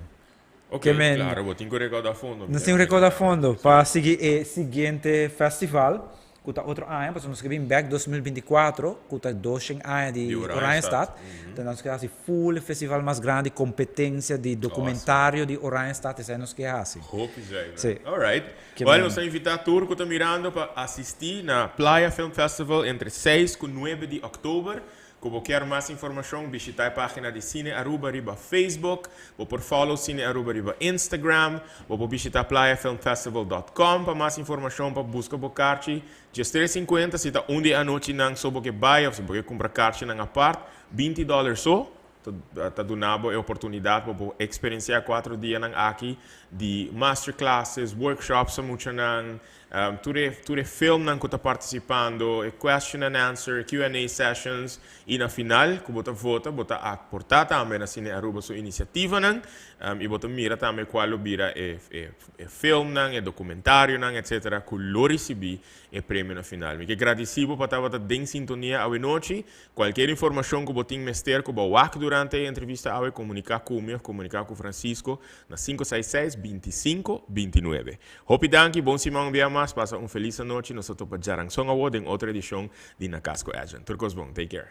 Ok, claro, vou ter que recordar fundo. Nós temos que recordar fundo para seguir o seguinte festival. kuta outro ano, porque nós escrevemos back 2024, kuta 200 anos de Oranjestad. Então nós queremos full festival mais grande, competência de documentário de Oranjestad, isso aí nós queremos. Hope já, Sim. Alright. Que Well, bom. nós invitamos a turco que está mirando para assistir na Playa Film Festival entre 6 e 9 de outubro. Como quer mais informação, visite a página de Cine Aruba Riba Facebook, ou por follow Cine Aruba Riba Instagram, ou por visitar playafilmfestival.com para mais informação para buscar o carte. Dia 3,50 se está um dia à noite não só porque vai, ou se porque compra carte na parte, $20 só. Está dando a oportunidade para experienciar 4 dias aqui de masterclasses, workshops, tudo film que está participando, question and answer, Q&A sessions, e na final, que você vota aportar também na Cine Aruba sua iniciativa, e você mira também qual vira film, documentário, etc., que lo recebi e prêmio na final. Me que agradecido para estar em sintonia hoje noite. Qualquer informação que você tem mestre, que você durante a entrevista, comunicar comigo, comunicar com Francisco, na 566-2529. Hope danke, bom Simão Biamas, passa feliz noite, nós estamos para Jarang Song Award em outra edição de Nakasco Agent. Turcos bom, take care.